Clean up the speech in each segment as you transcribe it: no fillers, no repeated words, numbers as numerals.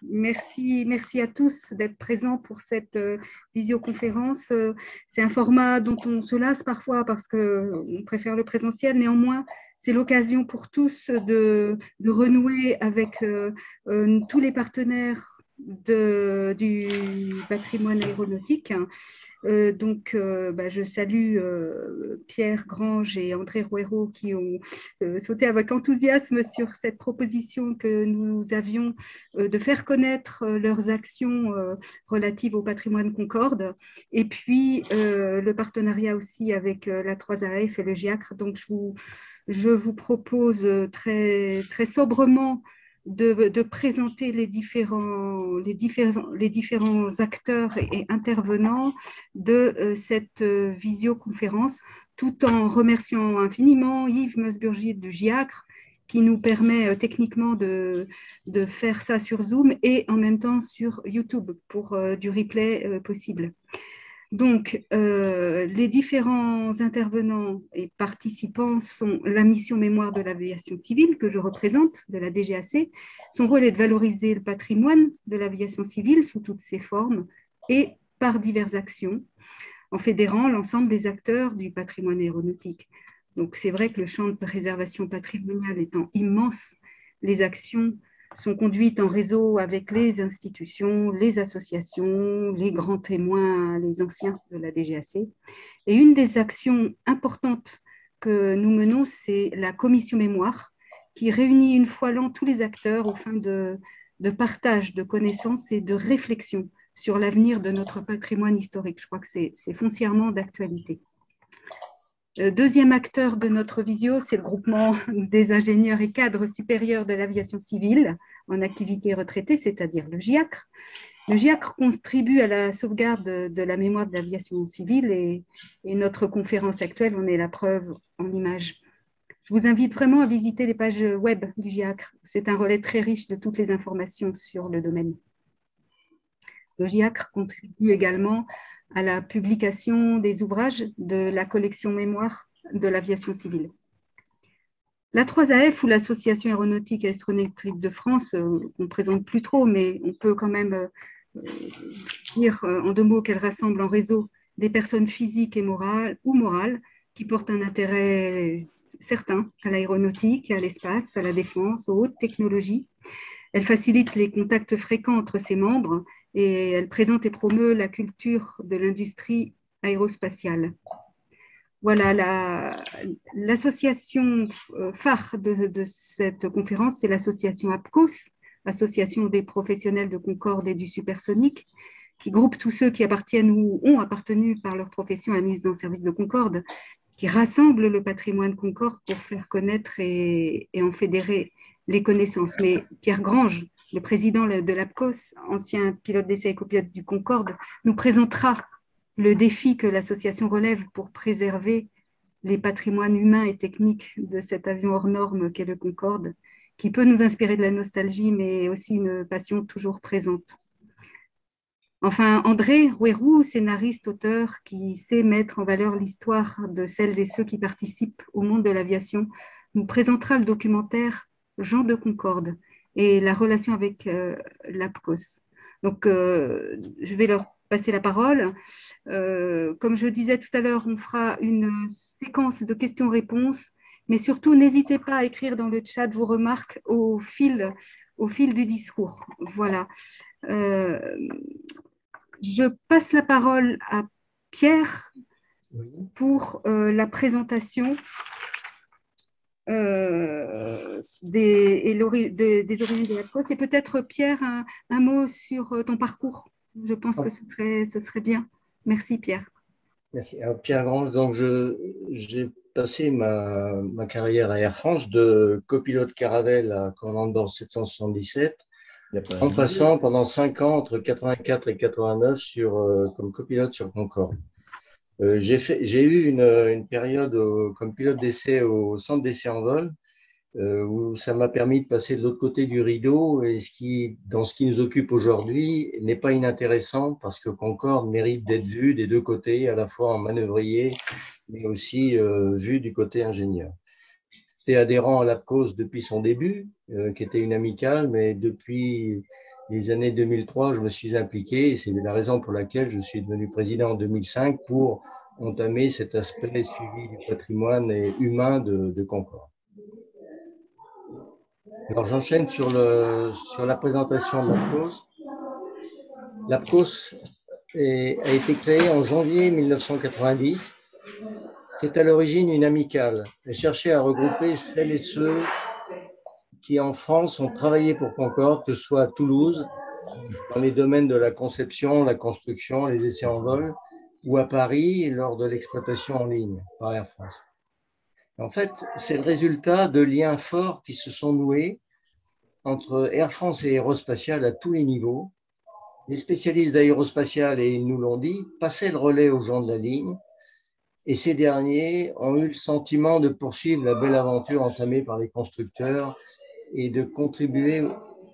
Merci à tous d'être présents pour cette visioconférence. C'est un format dont on se lasse parfois parce qu'on préfère le présentiel. Néanmoins, c'est l'occasion pour tous de renouer avec tous les partenaires du patrimoine aéronautique. Je salue Pierre Grange et André Rouairaud qui ont sauté avec enthousiasme sur cette proposition que nous avions de faire connaître leurs actions relatives au patrimoine Concorde, et puis le partenariat aussi avec la 3AF et le GIACRE. Donc je vous propose très sobrement de présenter les différents acteurs et intervenants de cette visioconférence, tout en remerciant infiniment Yves Meusburgier du GIACRE qui nous permet techniquement de faire ça sur Zoom et en même temps sur YouTube pour du replay possible. Donc, les différents intervenants et participants sont la mission mémoire de l'aviation civile que je représente, de la DGAC. Son rôle est de valoriser le patrimoine de l'aviation civile sous toutes ses formes et par diverses actions, en fédérant l'ensemble des acteurs du patrimoine aéronautique. Donc, c'est vrai que le champ de préservation patrimoniale étant immense, les actions sont conduites en réseau avec les institutions, les associations, les grands témoins, les anciens de la DGAC. Et une des actions importantes que nous menons, c'est la commission mémoire, qui réunit une fois l'an tous les acteurs aux fins de partage de connaissances et de réflexion sur l'avenir de notre patrimoine historique. Je crois que c'est foncièrement d'actualité. Deuxième acteur de notre visio, c'est le groupement des ingénieurs et cadres supérieurs de l'aviation civile en activité retraitée, c'est-à-dire le GIACRE. Le GIACRE contribue à la sauvegarde de la mémoire de l'aviation civile et notre conférence actuelle en est la preuve en images. Je vous invite vraiment à visiter les pages web du GIACRE. C'est un relais très riche de toutes les informations sur le domaine. Le GIACRE contribue également à la publication des ouvrages de la collection mémoire de l'aviation civile. La 3AF ou l'Association aéronautique et astronautique de France, on ne présente plus trop, mais on peut quand même dire en deux mots qu'elle rassemble en réseau des personnes physiques et morales qui portent un intérêt certain à l'aéronautique, à l'espace, à la défense, aux hautes technologies. Elle facilite les contacts fréquents entre ses membres et elle présente et promeut la culture de l'industrie aérospatiale. Voilà, l'association phare de cette conférence, c'est l'association APCOS, Association des professionnels de Concorde et du supersonique, qui groupe tous ceux qui appartiennent ou ont appartenu par leur profession à la mise en service de Concorde, qui rassemble le patrimoine Concorde pour faire connaître et en fédérer les connaissances. Mais Pierre Grange, le président de l'APCOS, ancien pilote d'essai et copilote du Concorde, nous présentera le défi que l'association relève pour préserver les patrimoines humains et techniques de cet avion hors norme qu'est le Concorde, qui peut nous inspirer de la nostalgie, mais aussi une passion toujours présente. Enfin, André Rouairaud, scénariste, auteur, qui sait mettre en valeur l'histoire de celles et ceux qui participent au monde de l'aviation, nous présentera le documentaire Jean de Concorde et la relation avec l'APCOS. Donc, je vais leur passer la parole. Comme je disais tout à l'heure, on fera une séquence de questions-réponses, mais surtout, n'hésitez pas à écrire dans le chat vos remarques au fil du discours. Voilà. Je passe la parole à Pierre pour la présentation des origines de l'APCOS. Et peut-être, Pierre, un mot sur ton parcours. Je pense que ce serait bien. Merci, Pierre. Merci. Alors, Pierre Grange, donc j'ai passé ma carrière à Air France de copilote Caravelle à commandant de bord 777, en passant pendant 5 ans, entre 84 et 89, comme copilote sur Concorde. J'ai eu une période comme pilote d'essai au centre d'essai en vol, où ça m'a permis de passer de l'autre côté du rideau, et dans ce qui nous occupe aujourd'hui n'est pas inintéressant parce que Concorde mérite d'être vu des deux côtés, à la fois en manœuvrier, mais aussi vu du côté ingénieur. J'étais adhérent à l'APCOS depuis son début, qui était une amicale, mais depuis les années 2003, je me suis impliqué et c'est la raison pour laquelle je suis devenu président en 2005 pour entamer cet aspect suivi du patrimoine humain de Concorde. Alors j'enchaîne sur la présentation de l'APCOS. L'APCOS a été créée en janvier 1990. C'est à l'origine une amicale. Elle cherchait à regrouper celles et ceux qui, en France, ont travaillé pour Concorde, que ce soit à Toulouse, dans les domaines de la conception, la construction, les essais en vol, ou à Paris, lors de l'exploitation en ligne par Air France. En fait, c'est le résultat de liens forts qui se sont noués entre Air France et Aérospatiale à tous les niveaux. Les spécialistes d'aérospatiale, et ils nous l'ont dit, passaient le relais aux gens de la ligne, et ces derniers ont eu le sentiment de poursuivre la belle aventure entamée par les constructeurs et de contribuer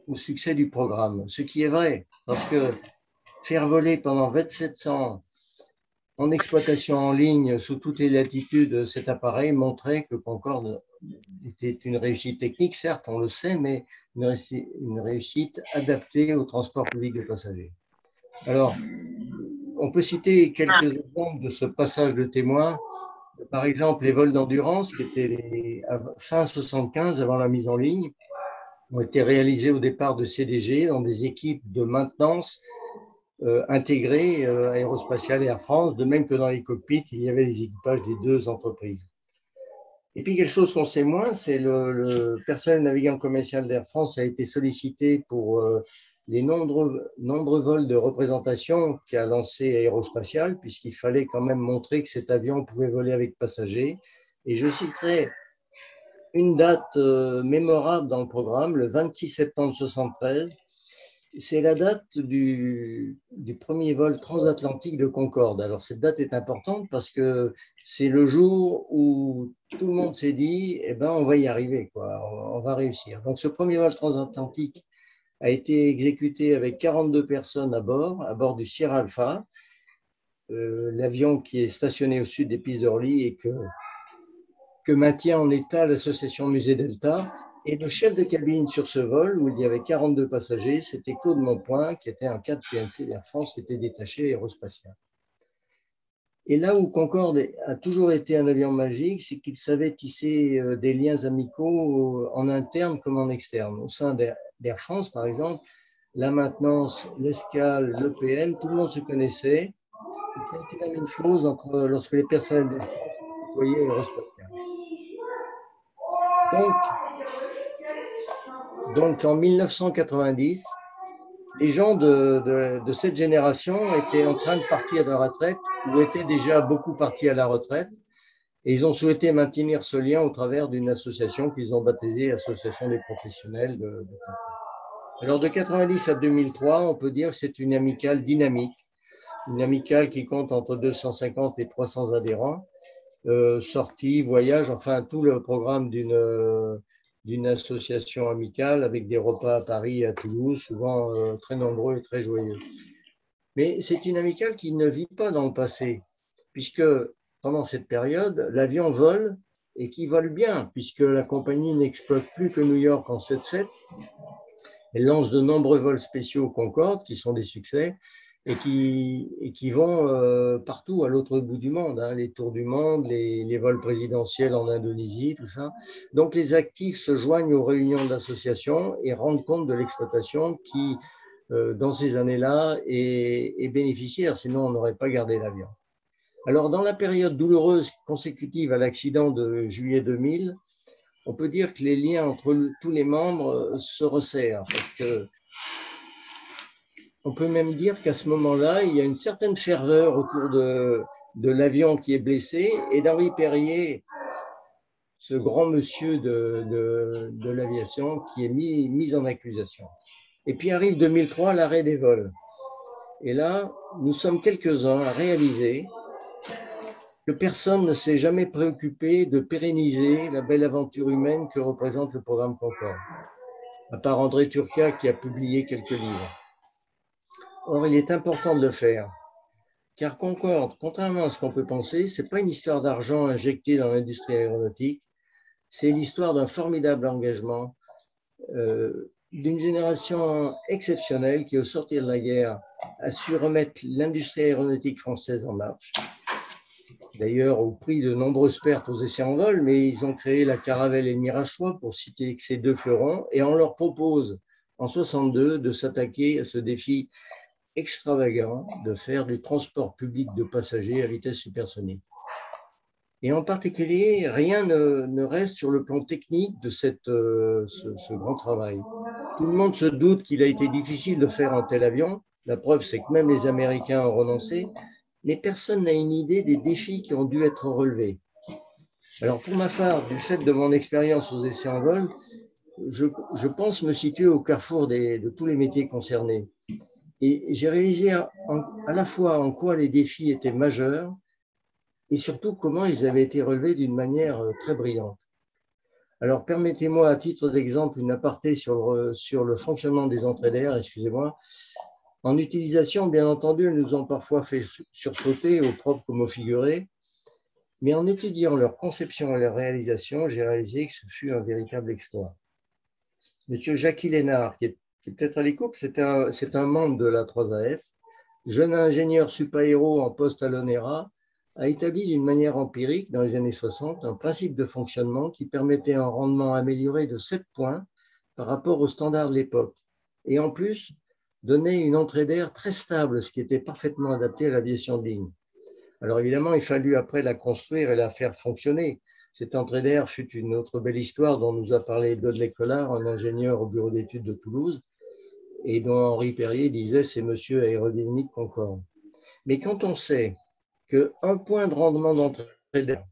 au succès du programme. Ce qui est vrai, parce que faire voler pendant 27 ans en exploitation en ligne sous toutes les latitudes cet appareil montrait que Concorde était une réussite technique, certes, on le sait, mais une réussite adaptée au transport public de passagers. Alors, on peut citer quelques exemples de ce passage de témoin. Par exemple, les vols d'endurance, qui étaient fin 75, avant la mise en ligne, ont été réalisés au départ de CDG dans des équipes de maintenance intégrées Aérospatiale et Air France, de même que dans les cockpits, il y avait les équipages des deux entreprises. Et puis, quelque chose qu'on sait moins, c'est le personnel navigant commercial d'Air France a été sollicité pour les nombreux vols de représentation qu'a lancé Aérospatiale, puisqu'il fallait quand même montrer que cet avion pouvait voler avec passagers. Et je citerai une date mémorable dans le programme, le 26 septembre 1973. C'est la date du premier vol transatlantique de Concorde. Alors, cette date est importante parce que c'est le jour où tout le monde s'est dit, eh ben, on va y arriver, quoi, on va réussir. Donc, ce premier vol transatlantique a été exécuté avec 42 personnes à bord du Sierra Alpha, l'avion qui est stationné au sud des pistes d'Orly et que maintient en état l'association Musée Delta. Et le chef de cabine sur ce vol, où il y avait 42 passagers, c'était Claude Monpoint, qui était un cadre PNC d'Air France, qui était détaché Aérospatiale. Et là où Concorde a toujours été un avion magique, c'est qu'il savait tisser des liens amicaux en interne comme en externe. Au sein d'Air France, par exemple, la maintenance, l'escale, l'EPM, tout le monde se connaissait. Et ça a été la même chose lorsque les personnels d'Air France côtoyaient Aérospatiale. Donc, en 1990, les gens de cette génération étaient en train de partir de la retraite ou étaient déjà beaucoup partis à la retraite. Et ils ont souhaité maintenir ce lien au travers d'une association qu'ils ont baptisée Association des professionnels de Alors, de 90 à 2003, on peut dire que c'est une amicale dynamique, une amicale qui compte entre 250 et 300 adhérents, sorties, voyages, enfin tout le programme d'une association amicale avec des repas à Paris et à Toulouse, souvent très nombreux et très joyeux. Mais c'est une amicale qui ne vit pas dans le passé, puisque pendant cette période, l'avion vole et qui vole bien, puisque la compagnie n'exploite plus que New York en 7-7. Elle lance de nombreux vols spéciaux Concorde, qui sont des succès, et qui vont partout à l'autre bout du monde, hein, les tours du monde, les vols présidentiels en Indonésie, tout ça. Donc les actifs se joignent aux réunions d'associations et rendent compte de l'exploitation qui, dans ces années-là, est bénéficiaire, sinon on n'aurait pas gardé l'avion. Alors dans la période douloureuse consécutive à l'accident de juillet 2000, on peut dire que les liens entre tous les membres se resserrent, parce que on peut même dire qu'à ce moment-là, il y a une certaine ferveur autour de l'avion qui est blessé et d'Henri Perrier, ce grand monsieur de l'aviation qui est mis en accusation. Et puis arrive 2003, l'arrêt des vols. Et là, nous sommes quelques-uns à réaliser que personne ne s'est jamais préoccupé de pérenniser la belle aventure humaine que représente le programme Concorde, à part André Turca qui a publié quelques livres. Or, il est important de le faire, car Concorde, contrairement à ce qu'on peut penser, ce n'est pas une histoire d'argent injecté dans l'industrie aéronautique, c'est l'histoire d'un formidable engagement d'une génération exceptionnelle qui, au sortir de la guerre, a su remettre l'industrie aéronautique française en marche. D'ailleurs, au prix de nombreuses pertes aux essais en vol, mais ils ont créé la Caravelle et le Mirachois, pour citer que ces deux fleurons, et on leur propose, en 1962, de s'attaquer à ce défi extravagant de faire du transport public de passagers à vitesse supersonique. Et en particulier, rien ne reste sur le plan technique de ce grand travail. Tout le monde se doute qu'il a été difficile de faire un tel avion. La preuve, c'est que même les Américains ont renoncé, mais personne n'a une idée des défis qui ont dû être relevés. Alors, pour ma part, du fait de mon expérience aux essais en vol, je pense me situer au carrefour de tous les métiers concernés. Et j'ai réalisé à la fois en quoi les défis étaient majeurs et surtout comment ils avaient été relevés d'une manière très brillante. Alors, permettez-moi, à titre d'exemple, une aparté sur le fonctionnement des entrées d'air, excusez-moi. En utilisation, bien entendu, elles nous ont parfois fait sursauter, au propre comme au figuré, mais en étudiant leur conception et leur réalisation, j'ai réalisé que ce fut un véritable exploit. Monsieur Jackie Lénard, qui est peut-être à l'écoute, c'est un membre de la 3AF, jeune ingénieur supaéro en poste à l'ONERA, a établi d'une manière empirique, dans les années 60, un principe de fonctionnement qui permettait un rendement amélioré de 7 points par rapport aux standards de l'époque. Et en plus, donnait une entrée d'air très stable, ce qui était parfaitement adapté à l'aviation de ligne. Alors évidemment, il fallut après la construire et la faire fonctionner. Cette entrée d'air fut une autre belle histoire dont nous a parlé Dudley Collard, un ingénieur au bureau d'études de Toulouse, et dont Henri Perrier disait c'est monsieur aérodynamique Concorde. Mais quand on sait qu'un point de rendement d'entrée d'air,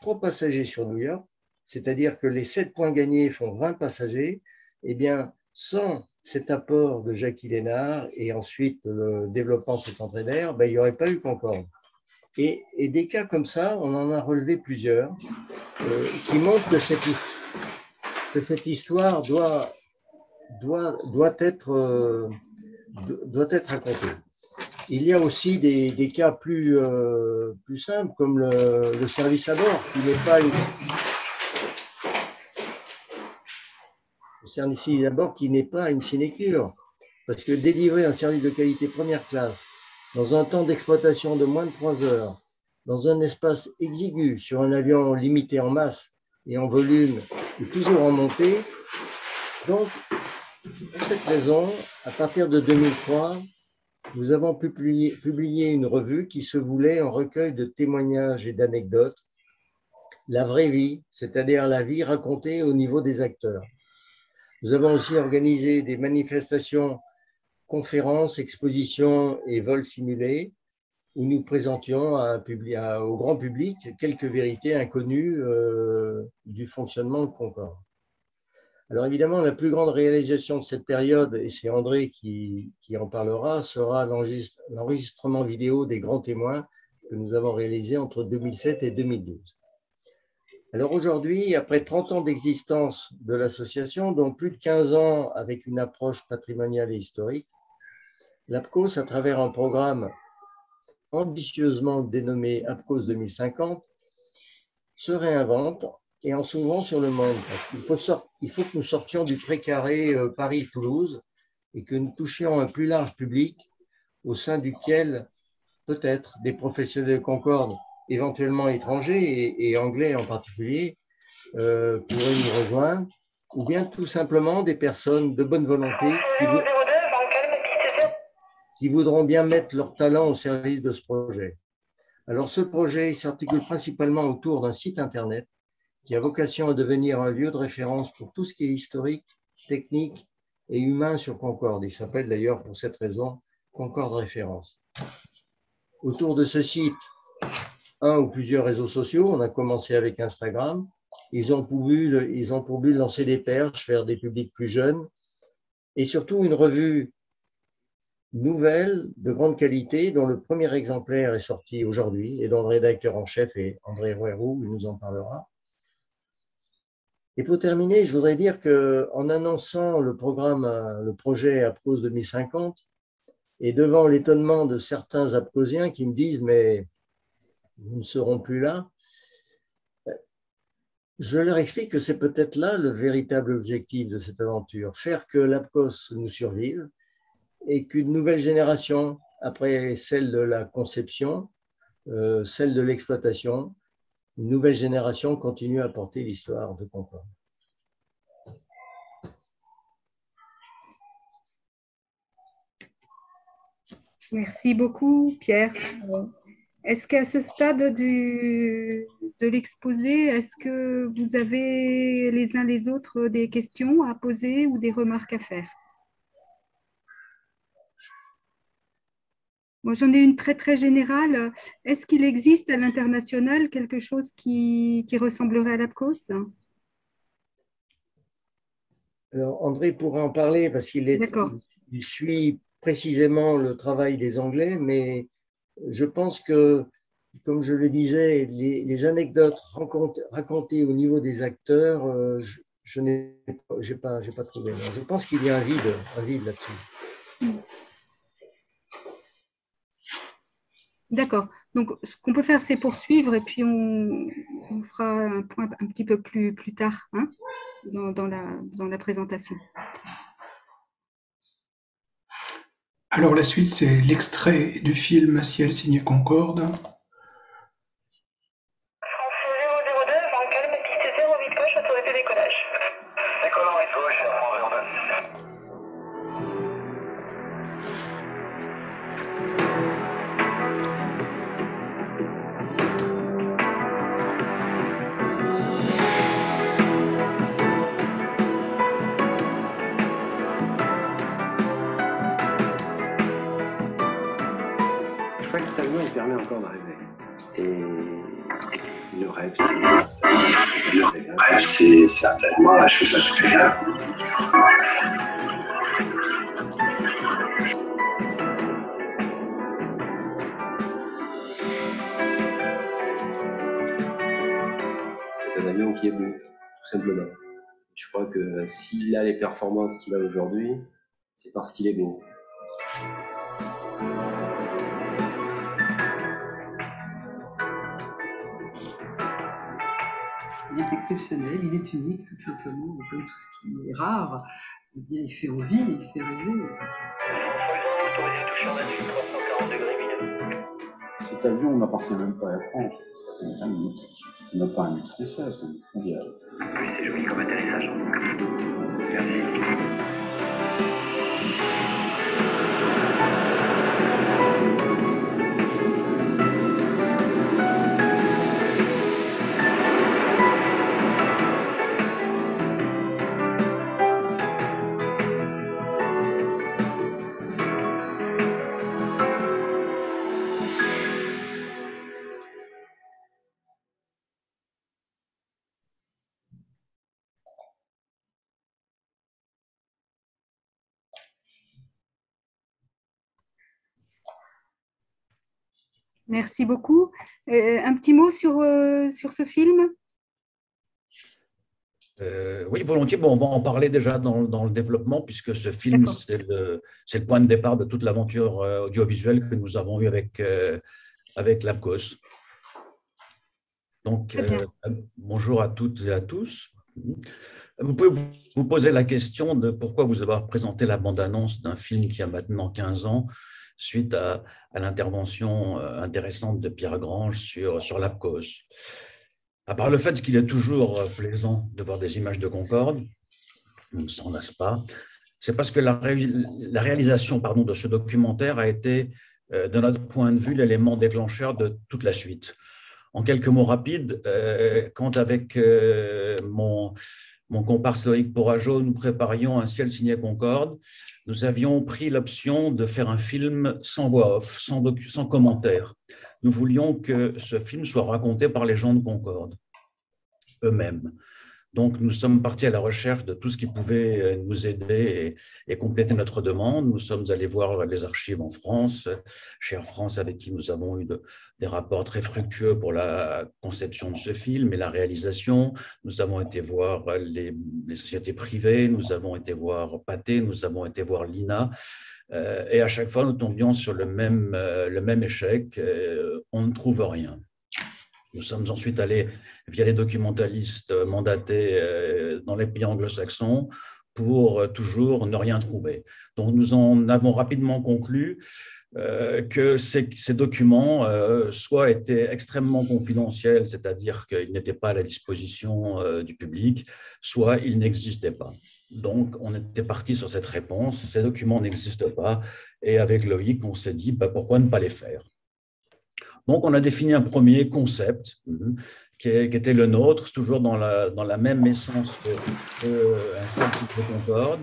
3 passagers sur New York, c'est-à-dire que les 7 points gagnés font 20 passagers, eh bien, sans cet apport de Jackie Lénard et ensuite le développement de cette entrée d'air, ben, il n'y aurait pas eu Concorde. Et des cas comme ça, on en a relevé plusieurs qui montrent que cette histoire doit être racontée. Il y a aussi des cas plus simples, comme le service à bord, qui n'est pas une sinécure, parce que délivrer un service de qualité première classe dans un temps d'exploitation de moins de 3 heures, dans un espace exigu, sur un avion limité en masse et en volume, et toujours en montée. Donc, pour cette raison, à partir de 2003, nous avons publié une revue qui se voulait un recueil de témoignages et d'anecdotes, la vraie vie, c'est-à-dire la vie racontée au niveau des acteurs. Nous avons aussi organisé des manifestations, conférences, expositions et vols simulés où nous présentions au grand public quelques vérités inconnues du fonctionnement de Concorde. Alors évidemment, la plus grande réalisation de cette période, et c'est André qui en parlera, sera l'enregistrement vidéo des grands témoins que nous avons réalisé entre 2007 et 2012. Alors aujourd'hui, après 30 ans d'existence de l'association, dont plus de 15 ans avec une approche patrimoniale et historique, l'APCOS, à travers un programme ambitieusement dénommé APCOS 2050, se réinvente et en s'ouvrant sur le monde. Parce qu'il faut que nous sortions du précaré Paris-Toulouse et que nous touchions un plus large public au sein duquel peut-être des professionnels de Concorde, éventuellement étrangers et anglais en particulier, pourraient nous rejoindre, ou bien tout simplement des personnes de bonne volonté qui voudront bien mettre leur talent au service de ce projet. Alors ce projet s'articule principalement autour d'un site internet qui a vocation à devenir un lieu de référence pour tout ce qui est historique, technique et humain sur Concorde. Il s'appelle d'ailleurs pour cette raison Concorde Référence. Autour de ce site, un ou plusieurs réseaux sociaux, on a commencé avec Instagram, ils ont pour but de lancer des perches, faire des publics plus jeunes et surtout une revue nouvelle, de grande qualité, dont le premier exemplaire est sorti aujourd'hui et dont le rédacteur en chef est André Roerou, il nous en parlera. Et pour terminer, je voudrais dire qu'en annonçant le projet APCOS 2050, et devant l'étonnement de certains APCOSiens qui me disent « mais nous ne serons plus là », Je leur explique que c'est peut-être là le véritable objectif de cette aventure, faire que l'APCOS nous survive et qu'une nouvelle génération, après celle de la conception, celle de l'exploitation, une nouvelle génération continue à porter l'histoire de Concorde. Merci beaucoup, Pierre. Est-ce qu'à ce stade de l'exposé, est-ce que vous avez les uns les autres des questions à poser ou des remarques à faire? Moi, j'en ai une très, très générale. Est-ce qu'il existe à l'international quelque chose qui ressemblerait à l'APCOS? Alors, André pourrait en parler parce D'accord. il suit précisément le travail des Anglais, mais je pense que, comme je le disais, les anecdotes racontées au niveau des acteurs, je n'ai pas trouvé. Je pense qu'il y a un vide là-dessus. D'accord. Donc, ce qu'on peut faire, c'est poursuivre et puis on fera un point un petit peu plus tard, hein, dans la présentation. Alors la suite, c'est l'extrait du film Ciel signé Concorde. Français 002, vent calme, piste 08 gauche, autorité décollage. Décollant et gauche, Air France 02. Je crois que cet avion, il permet encore d'arriver. Et le rêve, c'est certainement la chose à faire. C'est un avion qui est beau, tout simplement. Je crois que s'il a les performances qu'il a aujourd'hui, c'est parce qu'il est beau. Il est exceptionnel, il est unique, tout simplement. Comme tout ce qui est rare, eh bien, il fait envie, il fait rêver. Autorisé toucher en dessus, 340 degrés minutes. Cet avion n'appartient même pas à la France. Il n'a pas un luxe français, c'est un luxe mondial. Oui, c'était joli comme atterrissage. Merci. Merci beaucoup. Un petit mot sur ce film? Oui, volontiers. Bon, on va en parler déjà dans le développement, puisque ce film, c'est le point de départ de toute l'aventure audiovisuelle que nous avons eue avec l'APCOS. Donc, bonjour à toutes et à tous. Vous pouvez vous poser la question de pourquoi vous avez présenté la bande-annonce d'un film qui a maintenant 15 ans, suite à l'intervention intéressante de Pierre Grange sur l'APCOS. À part le fait qu'il est toujours plaisant de voir des images de Concorde, on ne s'en lasse pas, c'est parce que la réalisation de ce documentaire a été, de notre point de vue, l'élément déclencheur de toute la suite. En quelques mots rapides, quand avec mon comparse Loïc Porageau, nous préparions Un ciel signé Concorde, nous avions pris l'option de faire un film sans voix off, sans commentaire. Nous voulions que ce film soit raconté par les gens de Concorde eux-mêmes. Donc, nous sommes partis à la recherche de tout ce qui pouvait nous aider et compléter notre demande. Nous sommes allés voir les archives en France, chez Air France, avec qui nous avons eu des rapports très fructueux pour la conception de ce film et la réalisation. Nous avons été voir les sociétés privées, nous avons été voir Pathé, nous avons été voir l'INA. Et à chaque fois, nous tombions sur le même échec. On ne trouve rien. Nous sommes ensuite allés via les documentalistes mandatés dans les pays anglo-saxons pour toujours ne rien trouver. Donc nous en avons rapidement conclu que ces documents soit étaient extrêmement confidentiels, c'est-à-dire qu'ils n'étaient pas à la disposition du public, soit ils n'existaient pas. Donc on était parti sur cette réponse, ces documents n'existent pas, et avec Loïc, on s'est dit pourquoi ne pas les faire. Donc on a défini un premier concept qui était le nôtre, toujours dans la même essence qu'un seul titre de Concorde.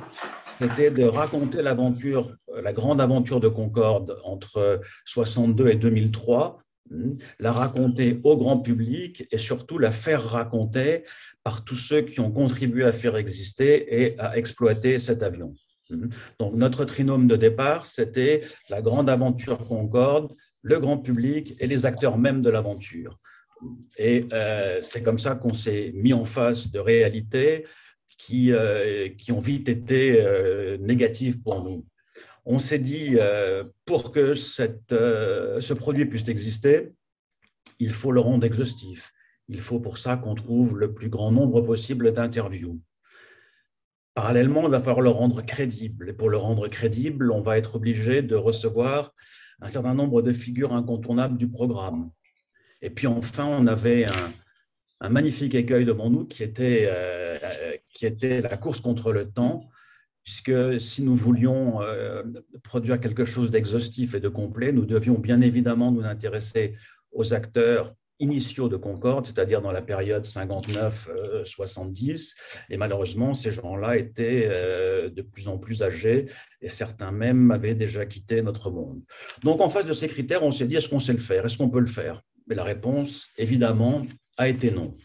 C'était de raconter l'aventure, la grande aventure de Concorde entre 62 et 2003, la raconter au grand public et surtout la faire raconter par tous ceux qui ont contribué à faire exister et à exploiter cet avion. Donc notre trinôme de départ, c'était la grande aventure Concorde, le grand public et les acteurs même de l'aventure. Et c'est comme ça qu'on s'est mis en face de réalités qui ont vite été négatives pour nous. On s'est dit, pour que ce produit puisse exister, il faut le rendre exhaustif. Il faut pour ça qu'on trouve le plus grand nombre possible d'interviews. Parallèlement, il va falloir le rendre crédible. Et pour le rendre crédible, on va être obligé de recevoir un certain nombre de figures incontournables du programme. Et puis enfin, on avait un magnifique écueil devant nous qui était la course contre le temps, puisque si nous voulions produire quelque chose d'exhaustif et de complet, nous devions bien évidemment nous intéresser aux acteurs initiaux de Concorde, c'est-à-dire dans la période 59-70, et malheureusement, ces gens-là étaient de plus en plus âgés, et certains même avaient déjà quitté notre monde. Donc, en face de ces critères, on s'est dit, est-ce qu'on sait le faire? Est-ce qu'on peut le faire? Mais la réponse, évidemment, a été non.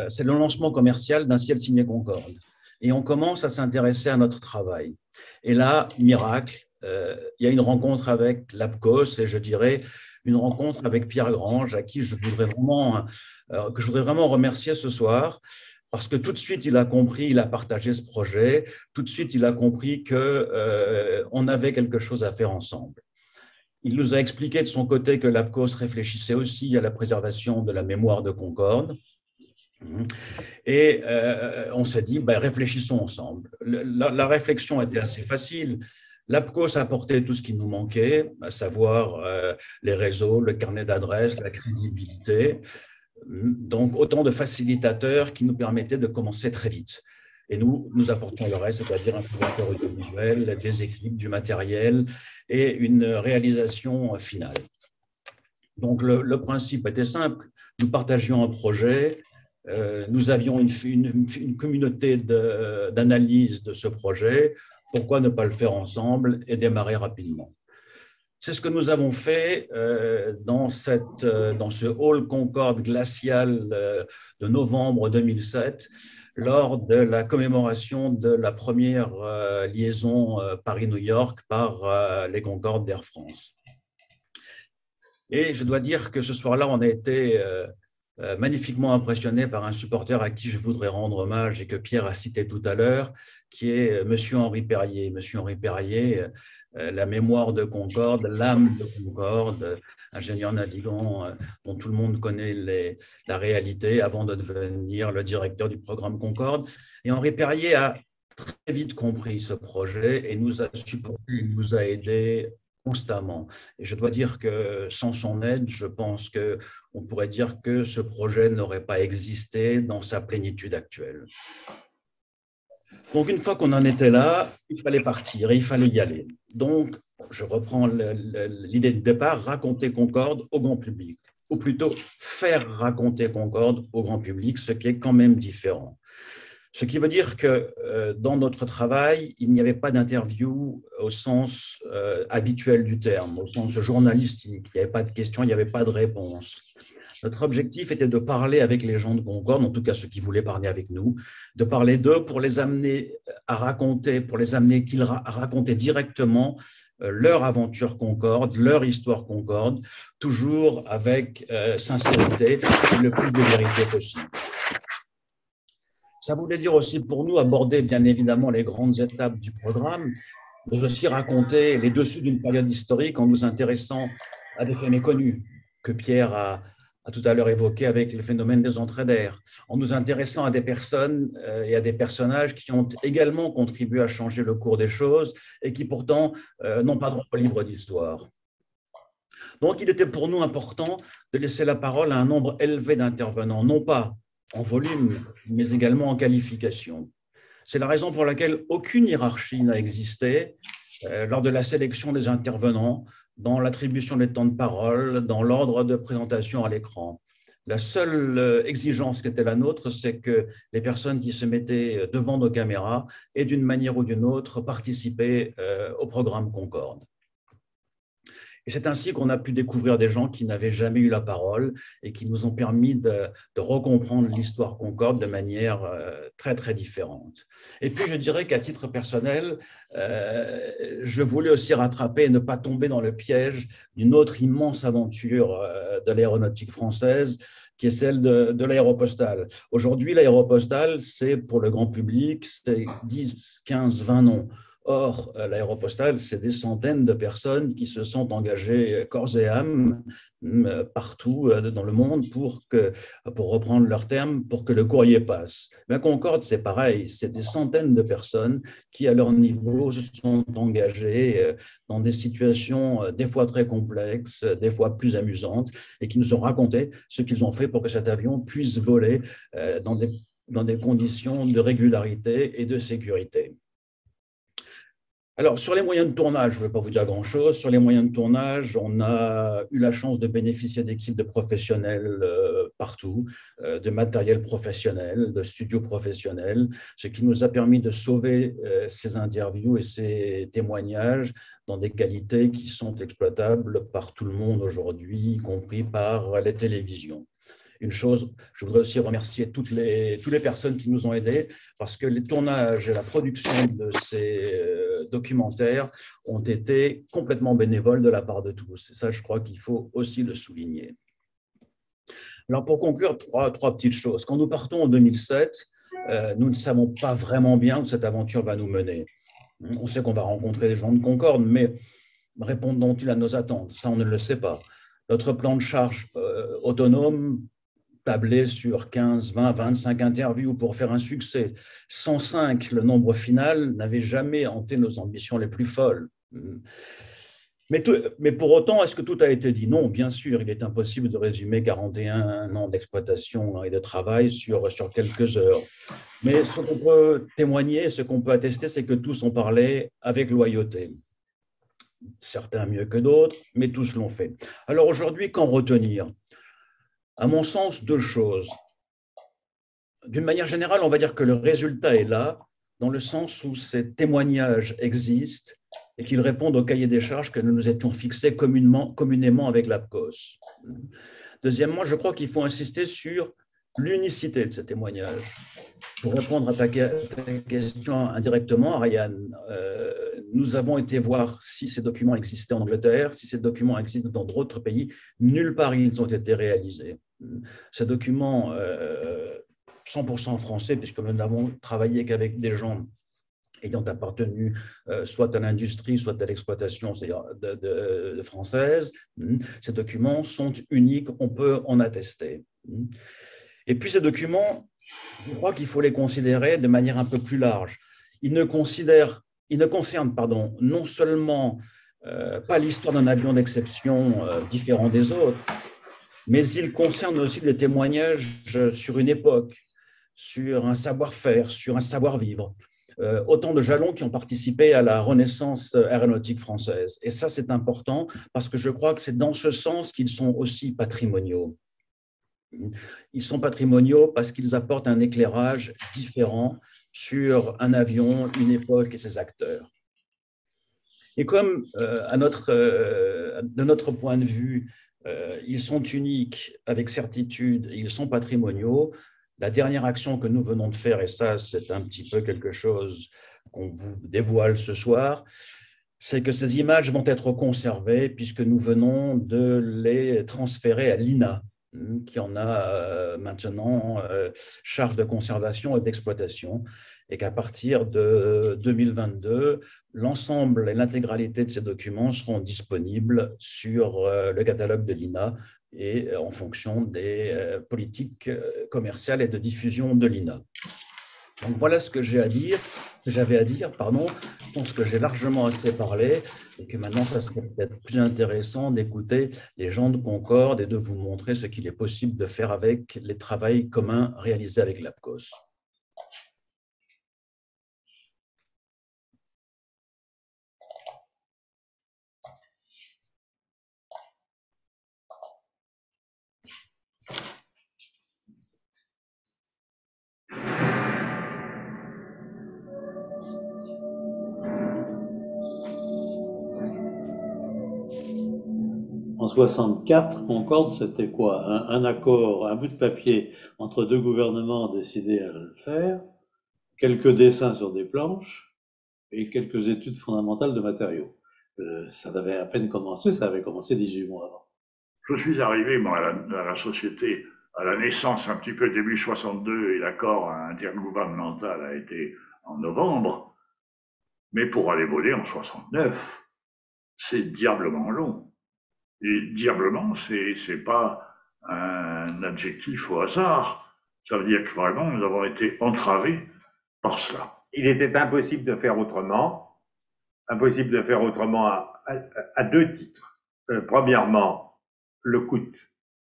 C'est le lancement commercial d'un ciel signé Concorde. Et on commence à s'intéresser à notre travail. Et là, miracle, il y a une rencontre avec l'APCOS, et je dirais une rencontre avec Pierre Grange, à qui je voudrais vraiment remercier ce soir, parce que tout de suite, il a compris, il a partagé ce projet, tout de suite, il a compris qu'on avait quelque chose à faire ensemble. Il nous a expliqué de son côté que l'APCOS réfléchissait aussi à la préservation de la mémoire de Concorde. Et on s'est dit, réfléchissons ensemble. La réflexion était assez facile. L'APCOS apportait tout ce qui nous manquait, à savoir les réseaux, le carnet d'adresses, la crédibilité. Donc, autant de facilitateurs qui nous permettaient de commencer très vite. Et nous apportions le reste, c'est-à-dire un couverture audiovisuel, des équipes, du matériel et une réalisation finale. Donc, le principe était simple. Nous partagions un projet. Nous avions une communauté d'analyse de ce projet. Pourquoi ne pas le faire ensemble et démarrer rapidement? C'est ce que nous avons fait dans ce hall Concorde glacial de novembre 2007, lors de la commémoration de la première liaison Paris-New York par les Concorde d'Air France. Et je dois dire que ce soir-là, on a été magnifiquement impressionné par un supporter à qui je voudrais rendre hommage et que Pierre a cité tout à l'heure, qui est Monsieur Henri Perrier. Monsieur Henri Perrier, la mémoire de Concorde, l'âme de Concorde, ingénieur navigant dont tout le monde connaît la réalité avant de devenir le directeur du programme Concorde. Et Henri Perrier a très vite compris ce projet et nous a supporté, nous a aidés constamment. Et je dois dire que sans son aide, je pense qu'on pourrait dire que ce projet n'aurait pas existé dans sa plénitude actuelle. Donc, une fois qu'on en était là, il fallait partir et il fallait y aller. Donc, je reprends l'idée de départ, raconter Concorde au grand public, ou plutôt faire raconter Concorde au grand public, ce qui est quand même différent. Ce qui veut dire que dans notre travail, il n'y avait pas d'interview au sens habituel du terme, au sens journalistique. Il n'y avait pas de questions, il n'y avait pas de réponses. Notre objectif était de parler avec les gens de Concorde, en tout cas ceux qui voulaient parler avec nous, de parler d'eux pour les amener à raconter, qu'ils racontaient directement leur aventure Concorde, leur histoire Concorde, toujours avec sincérité et le plus de vérité possible. Ça voulait dire aussi pour nous aborder bien évidemment les grandes étapes du programme, mais aussi raconter les dessous d'une période historique en nous intéressant à des faits méconnus. que Pierre a tout à l'heure évoqué avec le phénomène des entraîneurs, en nous intéressant à des personnes et à des personnages qui ont également contribué à changer le cours des choses et qui pourtant n'ont pas droit au livre d'histoire. Donc, il était pour nous important de laisser la parole à un nombre élevé d'intervenants, non pas en volume, mais également en qualification. C'est la raison pour laquelle aucune hiérarchie n'a existé lors de la sélection des intervenants, dans l'attribution des temps de parole, dans l'ordre de présentation à l'écran. La seule exigence qui était la nôtre, c'est que les personnes qui se mettaient devant nos caméras aient d'une manière ou d'une autre participé au programme Concorde. Et c'est ainsi qu'on a pu découvrir des gens qui n'avaient jamais eu la parole et qui nous ont permis de recomprendre l'histoire Concorde de manière très, très différente. Et puis, je dirais qu'à titre personnel, je voulais aussi rattraper et ne pas tomber dans le piège d'une autre immense aventure de l'aéronautique française, qui est celle de l'aéropostale. Aujourd'hui, l'aéropostale, c'est pour le grand public, c'est 10, 15, 20 noms. Or, l'aéropostale, c'est des centaines de personnes qui se sont engagées corps et âme partout dans le monde pour reprendre leur terme, pour que le courrier passe. Mais à Concorde, c'est pareil, c'est des centaines de personnes qui, à leur niveau, se sont engagées dans des situations des fois très complexes, des fois plus amusantes, et qui nous ont raconté ce qu'ils ont fait pour que cet avion puisse voler dans des conditions de régularité et de sécurité. Alors, sur les moyens de tournage, je ne vais pas vous dire grand-chose. Sur les moyens de tournage, on a eu la chance de bénéficier d'équipes de professionnels partout, de matériel professionnel, de studios professionnels, ce qui nous a permis de sauver ces interviews et ces témoignages dans des qualités qui sont exploitables par tout le monde aujourd'hui, y compris par les télévisions. Une chose, je voudrais aussi remercier toutes les personnes qui nous ont aidés, parce que les tournages et la production de ces documentaires ont été complètement bénévoles de la part de tous. Et ça, je crois qu'il faut aussi le souligner. Alors, pour conclure, trois petites choses. Quand nous partons en 2007, nous ne savons pas vraiment bien où cette aventure va nous mener. On sait qu'on va rencontrer des gens de Concorde, mais répondront-ils à nos attentes? Ça, on ne le sait pas. Notre plan de charge autonome tablé sur 15, 20, 25 interviews pour faire un succès. 105, le nombre final, n'avait jamais hanté nos ambitions les plus folles. Mais pour autant, est-ce que tout a été dit? Non, bien sûr, il est impossible de résumer 41 ans d'exploitation et de travail sur quelques heures. Mais ce qu'on peut témoigner, ce qu'on peut attester, c'est que tous ont parlé avec loyauté. Certains mieux que d'autres, mais tous l'ont fait. Alors aujourd'hui, qu'en retenir? À mon sens, deux choses. D'une manière générale, on va dire que le résultat est là, dans le sens où ces témoignages existent et qu'ils répondent au cahier des charges que nous nous étions fixés communément avec l'APCOS. Deuxièmement, je crois qu'il faut insister sur l'unicité de ces témoignages. Pour répondre à ta question indirectement, Ariane, nous avons été voir si ces documents existaient en Angleterre, si ces documents existent dans d'autres pays. Nulle part ils ont été réalisés. Ces documents 100% français, puisque nous n'avons travaillé qu'avec des gens ayant appartenu soit à l'industrie, soit à l'exploitation française. Ces documents sont uniques, on peut en attester. Et puis ces documents, je crois qu'il faut les considérer de manière un peu plus large. Ils ne concernent non seulement pas l'histoire d'un avion d'exception différent des autres, mais ils concernent aussi des témoignages sur une époque, sur un savoir-faire, sur un savoir-vivre. Autant de jalons qui ont participé à la renaissance aéronautique française. Et ça, c'est important parce que je crois que c'est dans ce sens qu'ils sont aussi patrimoniaux. Ils sont patrimoniaux parce qu'ils apportent un éclairage différent sur un avion, une époque et ses acteurs. Et comme de notre point de vue, ils sont uniques avec certitude, ils sont patrimoniaux, la dernière action que nous venons de faire, et ça c'est un petit peu quelque chose qu'on vous dévoile ce soir, c'est que ces images vont être conservées puisque nous venons de les transférer à l'INA, qui en a maintenant charge de conservation et d'exploitation. et qu'à partir de 2022, l'ensemble et l'intégralité de ces documents seront disponibles sur le catalogue de l'INA et en fonction des politiques commerciales et de diffusion de l'INA. Donc voilà ce que j'avais à dire, pardon. Je pense que j'ai largement assez parlé et que maintenant, ça serait peut-être plus intéressant d'écouter les gens de Concorde et de vous montrer ce qu'il est possible de faire avec les travaux communs réalisés avec l'APCOS. En 64, Concorde, c'était quoi? Un accord, un bout de papier entre deux gouvernements décidés à le faire, quelques dessins sur des planches et quelques études fondamentales de matériaux. Ça avait à peine commencé, ça avait commencé 18 mois avant. Je suis arrivé, moi, à la société à la naissance, un petit peu début 62, et l'accord intergouvernemental a été en novembre. Mais pour aller voler en 69, c'est diablement long. Et diablement, c'est pas un adjectif au hasard. Ça veut dire que vraiment, nous avons été entravés par cela. Il était impossible de faire autrement. Impossible de faire autrement à deux titres. Premièrement, le coût,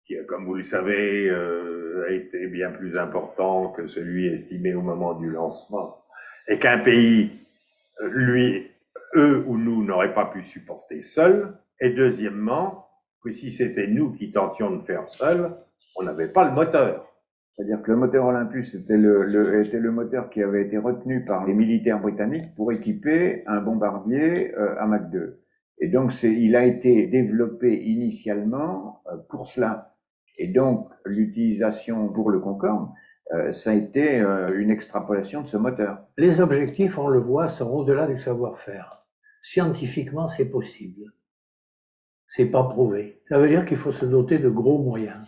qui, comme vous le savez, a été bien plus important que celui estimé au moment du lancement, et qu'un pays, eux ou nous, n'auraient pas pu supporter seul. Et deuxièmement, que si c'était nous qui tentions de faire seul, on n'avait pas le moteur. C'est-à-dire que le moteur Olympus était le moteur qui avait été retenu par les militaires britanniques pour équiper un bombardier à Mach 2. Et donc, il a été développé initialement pour cela. Et donc, l'utilisation pour le Concorde, ça a été une extrapolation de ce moteur. Les objectifs, on le voit, sont au-delà du savoir-faire. Scientifiquement, c'est possible. C'est pas prouvé. Ça veut dire qu'il faut se doter de gros moyens.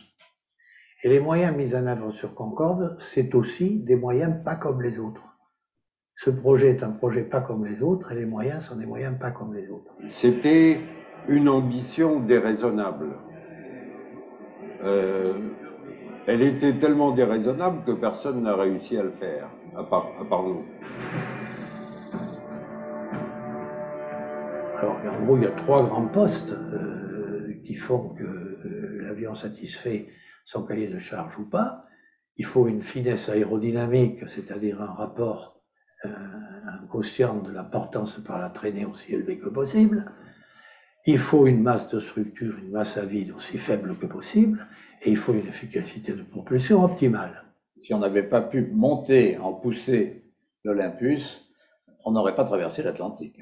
Et les moyens mis en œuvre sur Concorde, c'est aussi des moyens pas comme les autres. Ce projet est un projet pas comme les autres et les moyens sont des moyens pas comme les autres. C'était une ambition déraisonnable. Elle était tellement déraisonnable que personne n'a réussi à le faire, à part nous. Alors, en gros, il y a trois grands postes qui font que l'avion satisfait son cahier de charge ou pas. Il faut une finesse aérodynamique, c'est-à-dire un rapport, un quotient de la portance par la traînée aussi élevé que possible. Il faut une masse de structure, une masse à vide aussi faible que possible. Et il faut une efficacité de propulsion optimale. Si on n'avait pas pu monter en poussée l'Olympus, on n'aurait pas traversé l'Atlantique.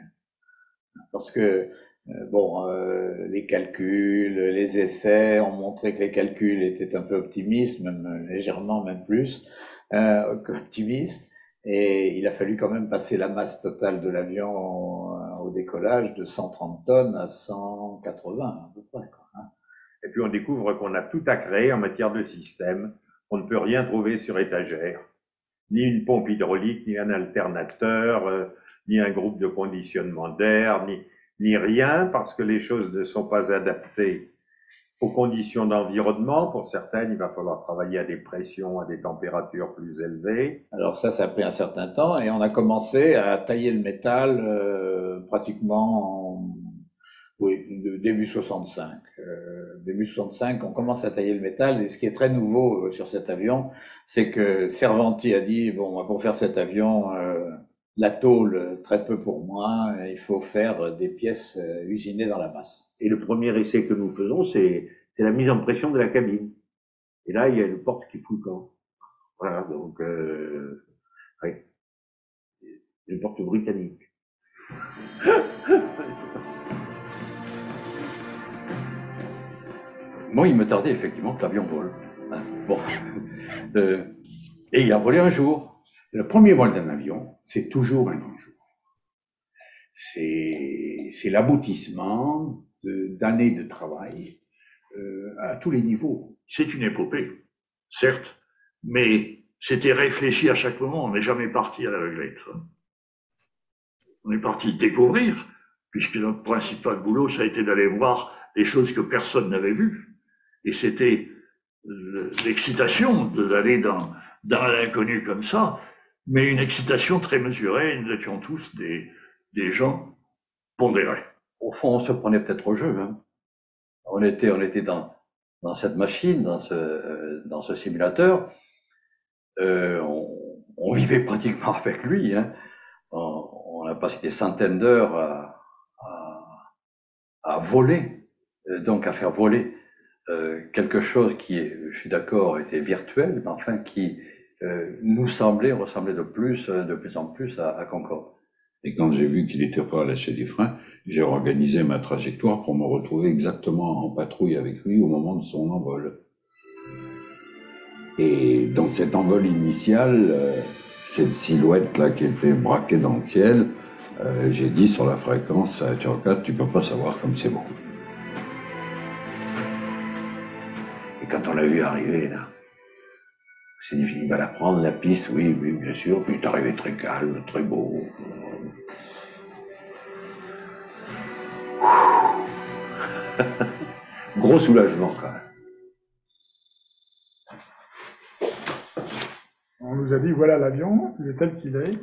Parce que, les calculs, les essais ont montré que les calculs étaient un peu optimistes, même légèrement, même plus qu'optimistes. Et il a fallu quand même passer la masse totale de l'avion au décollage de 130 tonnes à 180 à peu près. Et puis on découvre qu'on a tout à créer en matière de système. On ne peut rien trouver sur étagère. Ni une pompe hydraulique, ni un alternateur, ni un groupe de conditionnement d'air, ni rien, parce que les choses ne sont pas adaptées aux conditions d'environnement. Pour certaines, il va falloir travailler à des pressions, à des températures plus élevées. Alors ça a pris un certain temps et on a commencé à tailler le métal pratiquement début 65. Début 65, on commence à tailler le métal et ce qui est très nouveau sur cet avion, c'est que Cervanti a dit, bon, pour faire cet avion, la tôle, très peu pour moi, il faut faire des pièces usinées dans la masse. Et le premier essai que nous faisons, c'est la mise en pression de la cabine. Et là, il y a une porte qui fout le camp. Voilà, donc, oui. Une porte britannique. Moi, il me tardait effectivement que l'avion vole. Bon. Et il a volé un jour. Le premier vol d'un avion, c'est toujours un grand jour. C'est l'aboutissement d'années de travail à tous les niveaux. C'est une épopée, certes, mais c'était réfléchi à chaque moment. On n'est jamais parti à l'aveuglette. On est parti découvrir, puisque notre principal boulot, ça a été d'aller voir des choses que personne n'avait vues. Et c'était l'excitation d'aller dans l'inconnu comme ça, mais une excitation très mesurée. Nous étions tous des gens pondérés. Au fond, on se prenait peut-être au jeu. Hein. On était dans cette machine, dans ce simulateur. On vivait pratiquement avec lui. Hein. On a passé des centaines d'heures à voler, donc à faire voler quelque chose qui, je suis d'accord, était virtuel, mais enfin qui nous ressemblait de plus en plus à Concorde. Et quand j'ai vu qu'il était prêt à lâcher des freins, j'ai organisé ma trajectoire pour me retrouver exactement en patrouille avec lui au moment de son envol. Et dans cet envol initial, cette silhouette-là qui était braquée dans le ciel, j'ai dit sur la fréquence à Turcat, tu peux pas savoir comme c'est beau. Et quand on l'a vu arriver, là, c'est difficile, il va la prendre, la piste, oui, bien sûr, puis il est arrivé très calme, très beau. Gros soulagement, quand même. On nous a dit, voilà l'avion, il est tel qu'il est,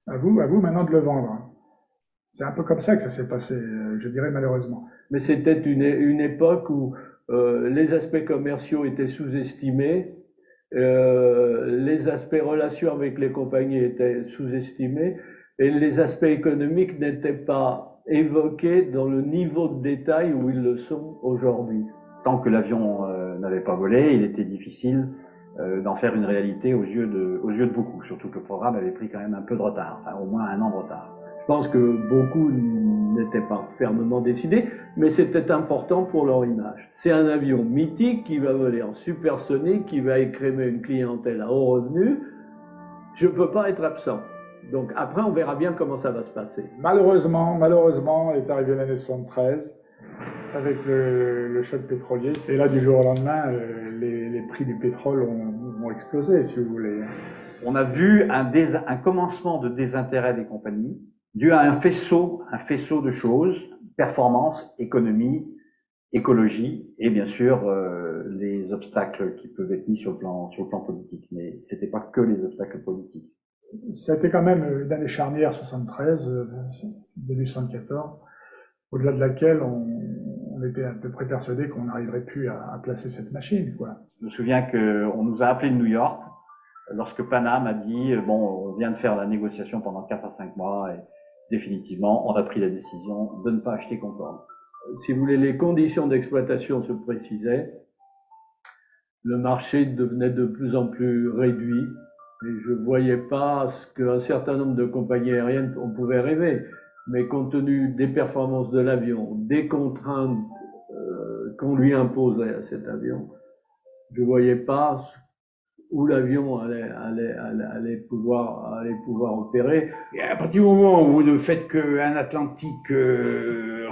à vous maintenant de le vendre. C'est un peu comme ça que ça s'est passé, je dirais malheureusement. Mais c'était une époque où les aspects commerciaux étaient sous-estimés, les aspects relations avec les compagnies étaient sous-estimés, et les aspects économiques n'étaient pas évoqués dans le niveau de détail où ils le sont aujourd'hui. Tant que l'avion n'avait pas volé, il était difficile d'en faire une réalité aux yeux de beaucoup, surtout que le programme avait pris quand même un peu de retard, enfin, au moins 1 an de retard. Je pense que beaucoup n'étaient pas fermement décidés, mais c'était important pour leur image. C'est un avion mythique qui va voler en supersonique, qui va écrémer une clientèle à haut revenu. Je ne peux pas être absent. Donc après, on verra bien comment ça va se passer. Malheureusement, est arrivé l'année 73 avec le choc pétrolier. Et là, du jour au lendemain, les prix du pétrole ont explosé, si vous voulez. On a vu un commencement de désintérêt des compagnies, dû à un faisceau de choses, performance, économie, écologie, et bien sûr les obstacles qui peuvent être mis sur le plan politique. Mais c'était pas que les obstacles politiques. C'était quand même une année charnière, 73, début 74, au-delà de laquelle on était à peu près persuadé qu'on n'arriverait plus à placer cette machine, quoi. Je me souviens qu'on nous a appelés de New York lorsque Panam a dit bon, on vient de faire la négociation pendant 4 à 5 mois et définitivement, on a pris la décision de ne pas acheter Concorde. Si vous voulez, les conditions d'exploitation se précisaient, le marché devenait de plus en plus réduit et je ne voyais pas ce qu'un certain nombre de compagnies aériennes on pouvait rêver. Mais compte tenu des performances de l'avion, des contraintes qu'on lui imposait à cet avion, je ne voyais pas où l'avion allait pouvoir opérer. Et à partir du moment où vous ne faites qu'un Atlantique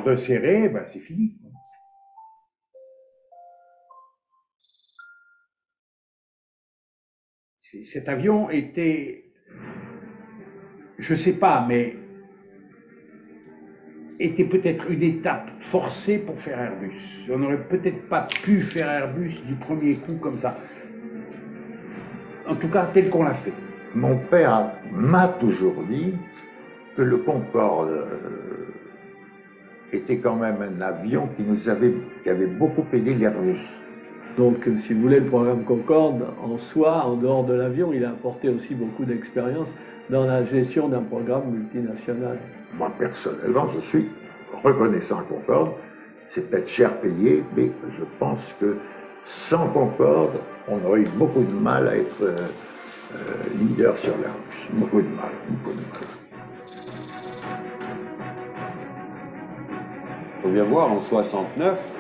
resserré, ben c'est fini. Cet avion était, je ne sais pas, mais était peut-être une étape forcée pour faire Airbus. On n'aurait peut-être pas pu faire Airbus du premier coup comme ça. En tout cas, tel qu'on l'a fait. Mon père m'a toujours dit que le Concorde était quand même un avion qui avait beaucoup aidé l'Airbus. Donc, si vous voulez, le programme Concorde, en soi, en dehors de l'avion, il a apporté aussi beaucoup d'expérience dans la gestion d'un programme multinational. Moi, personnellement, je suis reconnaissant à Concorde. C'est peut-être cher payé, mais je pense que sans Concorde, on aurait eu beaucoup de mal à être leader sur l'Airbus. Beaucoup de mal. Il faut bien voir, en 69,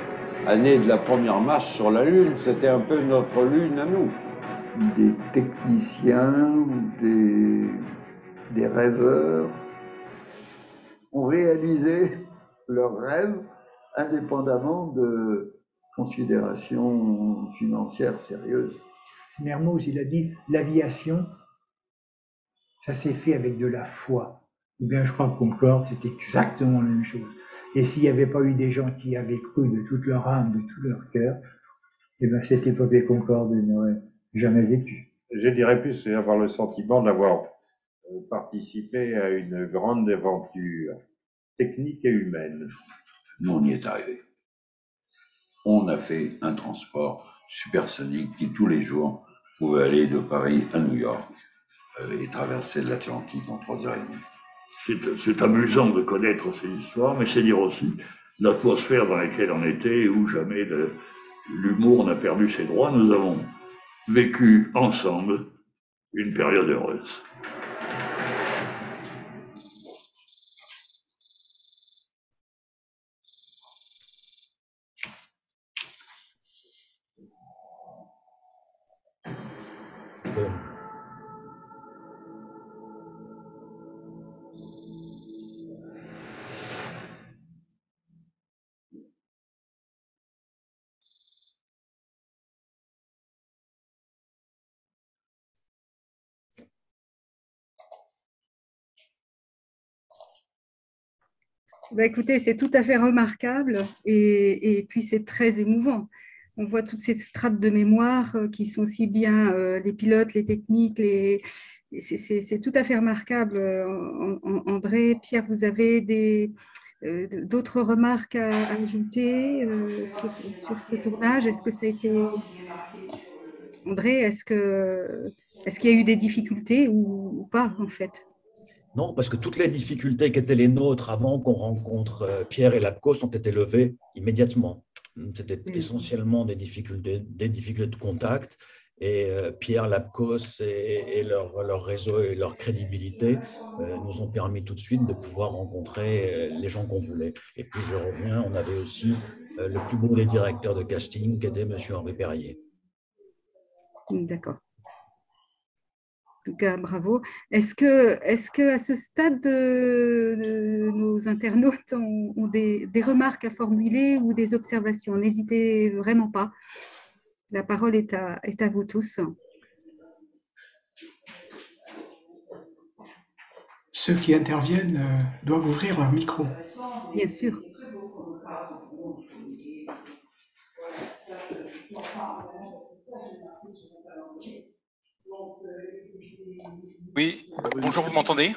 année de la première marche sur la Lune, c'était un peu notre Lune à nous. Des techniciens, des rêveurs ont réalisé leurs rêves indépendamment de considérations financières sérieuses. Mermoz, il a dit l'aviation, ça s'est fait avec de la foi. Eh bien, je crois que Concorde, c'est exactement la même chose. Et s'il n'y avait pas eu des gens qui avaient cru de toute leur âme, de tout leur cœur, eh bien, cette épopée Concorde n'aurait jamais vécu. Je dirais plus, c'est avoir le sentiment d'avoir participé à une grande aventure technique et humaine. Nous, on y est arrivé. On a fait un transport supersonique qui, tous les jours, pouvait aller de Paris à New York et traverser l'Atlantique en 3h30. C'est amusant de connaître ces histoires, mais c'est dire aussi l'atmosphère dans laquelle on était, où jamais l'humour n'a perdu ses droits. Nous avons vécu ensemble une période heureuse. Bah, écoutez, c'est tout à fait remarquable et puis c'est très émouvant. On voit toutes ces strates de mémoire qui sont si bien les pilotes, les techniques, c'est tout à fait remarquable. André, Pierre, vous avez d'autres remarques à ajouter sur ce tournage? Est-ce que ça a été… André, est-ce qu'il y a eu des difficultés ou pas en fait? Non, parce que toutes les difficultés qui étaient les nôtres avant qu'on rencontre Pierre et Lapkos ont été levées immédiatement. C'était essentiellement des difficultés de contact. Et Pierre, Lapkos et leur réseau et leur crédibilité nous ont permis tout de suite de pouvoir rencontrer les gens qu'on voulait. Et puis je reviens, on avait aussi le plus beau des directeurs de casting qui était M. Henri Perrier. D'accord. En tout cas, bravo. Est-ce que à ce stade, nos internautes ont des remarques à formuler ou des observations? N'hésitez vraiment pas. La parole est à vous tous. Ceux qui interviennent doivent ouvrir leur micro. Bien sûr. Oui, bonjour, vous m'entendez?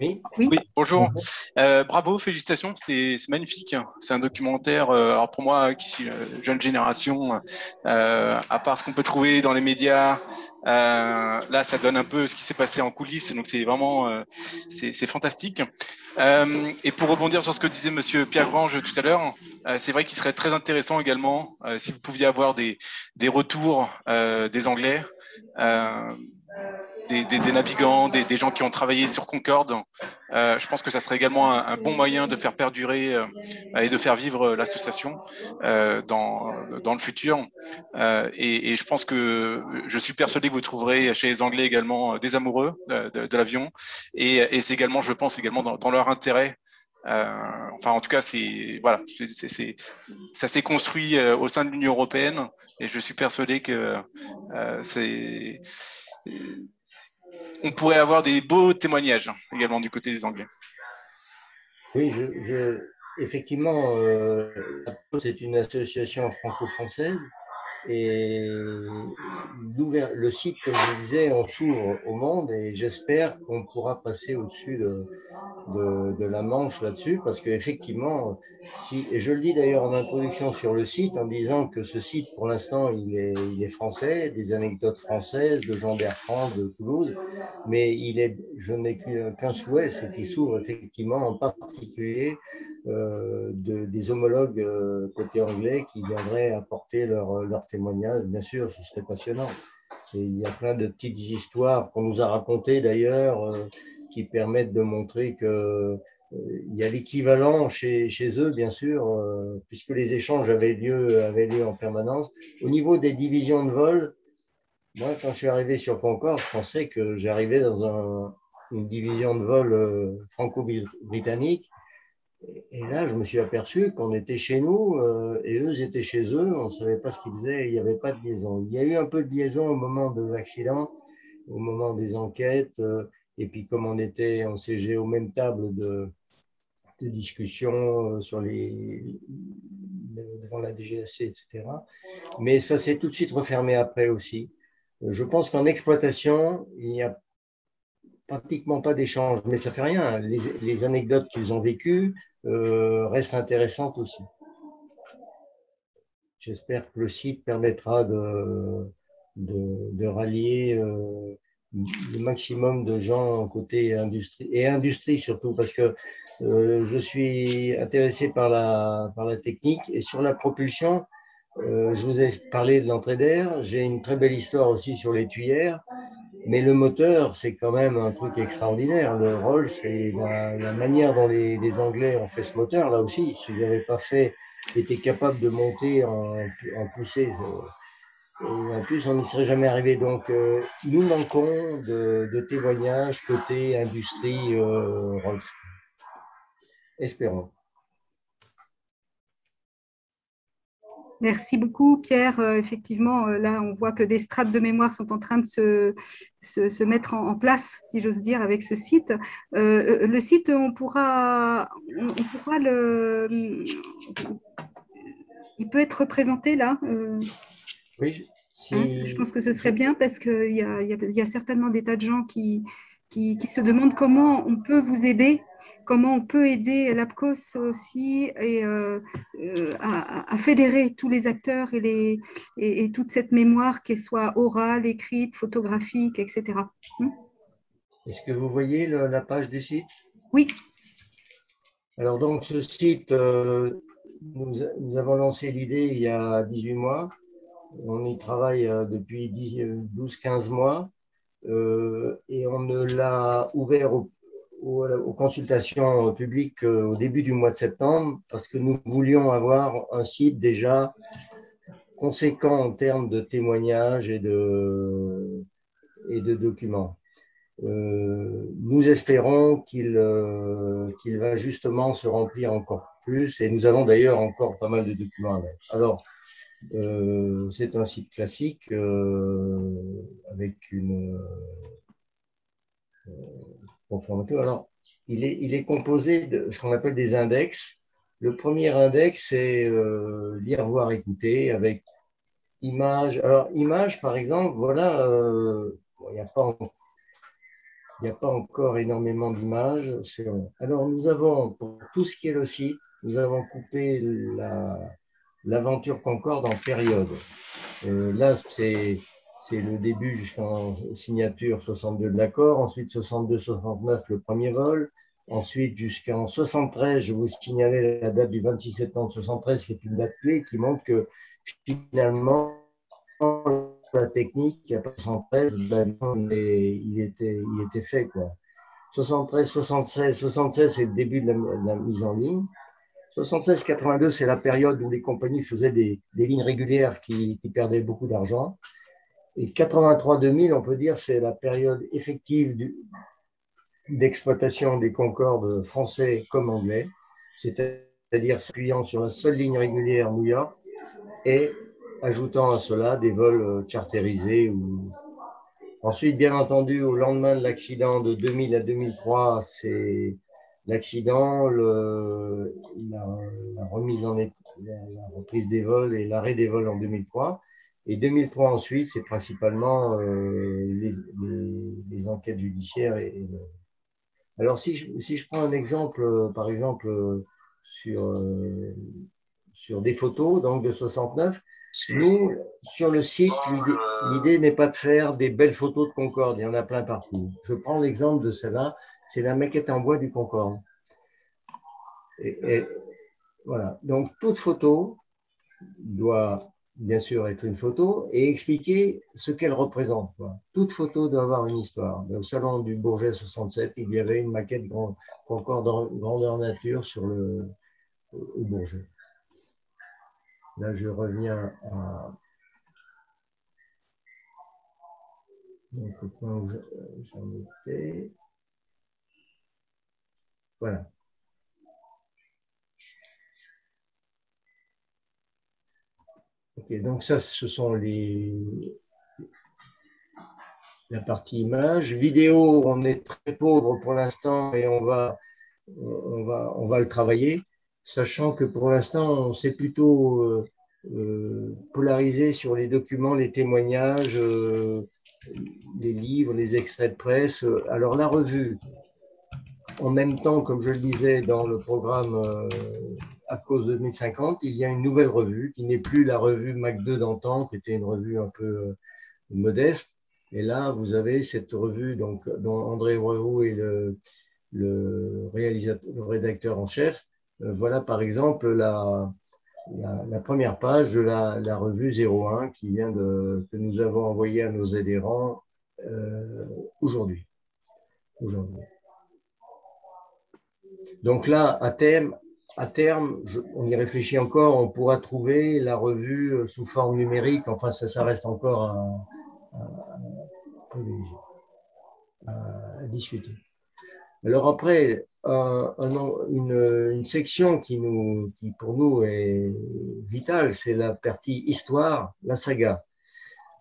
Oui. Oui, bonjour. Bravo, félicitations, c'est magnifique. C'est un documentaire, alors pour moi qui suis jeune génération, à part ce qu'on peut trouver dans les médias, là ça donne un peu ce qui s'est passé en coulisses, donc c'est vraiment c'est fantastique. Et pour rebondir sur ce que disait Monsieur Pierre Grange tout à l'heure, c'est vrai qu'il serait très intéressant également si vous pouviez avoir des retours des Anglais. Des navigants, des gens qui ont travaillé sur Concorde. Je pense que ça serait également un bon moyen de faire perdurer et de faire vivre l'association dans le futur. Et je pense que je suis persuadé que vous trouverez chez les Anglais également des amoureux de l'avion. Et c'est également, je pense, également dans leur intérêt. Enfin, en tout cas, voilà, ça s'est construit au sein de l'Union européenne. Et je suis persuadé que on pourrait avoir des beaux témoignages également du côté des Anglais. Oui, effectivement, c'est une association franco-française et le site, comme je disais, on s'ouvre au monde et j'espère qu'on pourra passer au-dessus de la Manche là-dessus parce qu'effectivement, et je le dis d'ailleurs en introduction sur le site en disant que ce site, pour l'instant, il est français, des anecdotes françaises de Jean Bertrand de Toulouse, mais je n'ai qu'un souhait, c'est qu'il s'ouvre effectivement en particulier des homologues côté anglais qui viendraient apporter leur témoignage. Bien sûr, ce serait passionnant. Et il y a plein de petites histoires qu'on nous a racontées d'ailleurs qui permettent de montrer que il y a l'équivalent chez eux, bien sûr, puisque les échanges avaient lieu en permanence. Au niveau des divisions de vol, moi, quand je suis arrivé sur Concorde, je pensais que j'arrivais dans une division de vol franco-britannique. Et là, je me suis aperçu qu'on était chez nous et eux étaient chez eux. On ne savait pas ce qu'ils faisaient. Il n'y avait pas de liaison. Il y a eu un peu de liaison au moment de l'accident, au moment des enquêtes. Et puis, comme on siégeait aux mêmes tables de discussion devant la DGAC, etc. Mais ça s'est tout de suite refermé après aussi. Je pense qu'en exploitation, il n'y a pratiquement pas d'échange, mais ça fait rien. Les anecdotes qu'ils ont vécues restent intéressantes aussi. J'espère que le site permettra de rallier le maximum de gens côté industrie, et industrie surtout, parce que je suis intéressé par la technique et sur la propulsion. Je vous ai parlé de l'entrée d'air. J'ai une très belle histoire aussi sur les tuyères. Mais le moteur, c'est quand même un truc extraordinaire. Le Rolls, c'est la manière dont les Anglais ont fait ce moteur, là aussi, s'ils n'avaient pas été capables de monter en poussée, et en plus, on n'y serait jamais arrivé. Donc, nous manquons de témoignages côté industrie Rolls. Espérons. Merci beaucoup, Pierre. Effectivement, là, on voit que des strates de mémoire sont en train de se mettre en place, si j'ose dire, avec ce site. Le site, on pourra il peut être représenté là. Oui. Je pense que ce serait bien parce qu'il y a certainement des tas de gens qui se demandent comment on peut vous aider, comment on peut aider l'APCOS aussi et, à fédérer tous les acteurs et toute cette mémoire, qu'elle soit orale, écrite, photographique, etc. Est-ce que vous voyez la page du site? Oui. Alors donc ce site, nous avons lancé l'idée il y a 18 mois. On y travaille depuis 12-15 mois et on l'a ouvert aux consultations publiques au début du mois de septembre parce que nous voulions avoir un site déjà conséquent en termes de témoignages et de documents. Nous espérons qu'il va justement se remplir encore plus et nous avons d'ailleurs encore pas mal de documents à mettre. Alors, c'est un site classique avec une conformité. Alors, il est composé de ce qu'on appelle des index. Le premier index, c'est lire, voir, écouter avec images. Alors, images, par exemple, voilà, il n'y a pas encore énormément d'images. Alors, nous avons, pour tout ce qui est le site, nous avons coupé l'aventure Concorde en période. Là, c'est le début jusqu'en signature 62 de l'accord, ensuite 62-69 le premier vol, ensuite jusqu'en 73, je vous signalais la date du 26 septembre 73, qui est une date clé qui montre que finalement, la technique, à 73, il était fait, quoi. 73, 76, 76, c'est le début de la mise en ligne. 76-82, c'est la période où les compagnies faisaient des lignes régulières qui perdaient beaucoup d'argent. Et 83-2000, on peut dire, c'est la période effective d'exploitation des Concorde français comme anglais, c'est-à-dire s'appuyant sur la seule ligne régulière New York et ajoutant à cela des vols charterisés. Ensuite, bien entendu, au lendemain de l'accident de 2000 à 2003, c'est l'accident, la reprise des vols et l'arrêt des vols en 2003. Et 2003 ensuite, c'est principalement les enquêtes judiciaires. Alors, si je prends un exemple, par exemple, sur des photos donc de 69, nous, sur le site, l'idée n'est pas de faire des belles photos de Concorde, il y en a plein partout. Je prends l'exemple de celle-là, c'est la maquette en bois du Concorde. Et voilà, donc toute photo doit bien sûr être une photo et expliquer ce qu'elle représente. Toute photo doit avoir une histoire. Au salon du Bourget 67, il y avait une maquette Concorde grandeur nature au Bourget. Là, je reviens à l'autre point où j'en étais. Voilà. Ok, donc ça, ce sont la partie image. Vidéo, on est très pauvre pour l'instant et on va le travailler, sachant que pour l'instant, on s'est plutôt polarisé sur les documents, les témoignages, les livres, les extraits de presse. Alors la revue, en même temps, comme je le disais dans le programme à cause de 2050, il y a une nouvelle revue qui n'est plus la revue Mac 2 d'antan, qui était une revue un peu modeste. Et là, vous avez cette revue donc, dont André Roux est le rédacteur en chef. Voilà par exemple la première page de la revue 01 que nous avons envoyée à nos adhérents aujourd'hui. Donc là, à terme, on y réfléchit encore, on pourra trouver la revue sous forme numérique, enfin ça reste encore à discuter. Alors après, une section qui pour nous est vitale, c'est la partie histoire, la saga.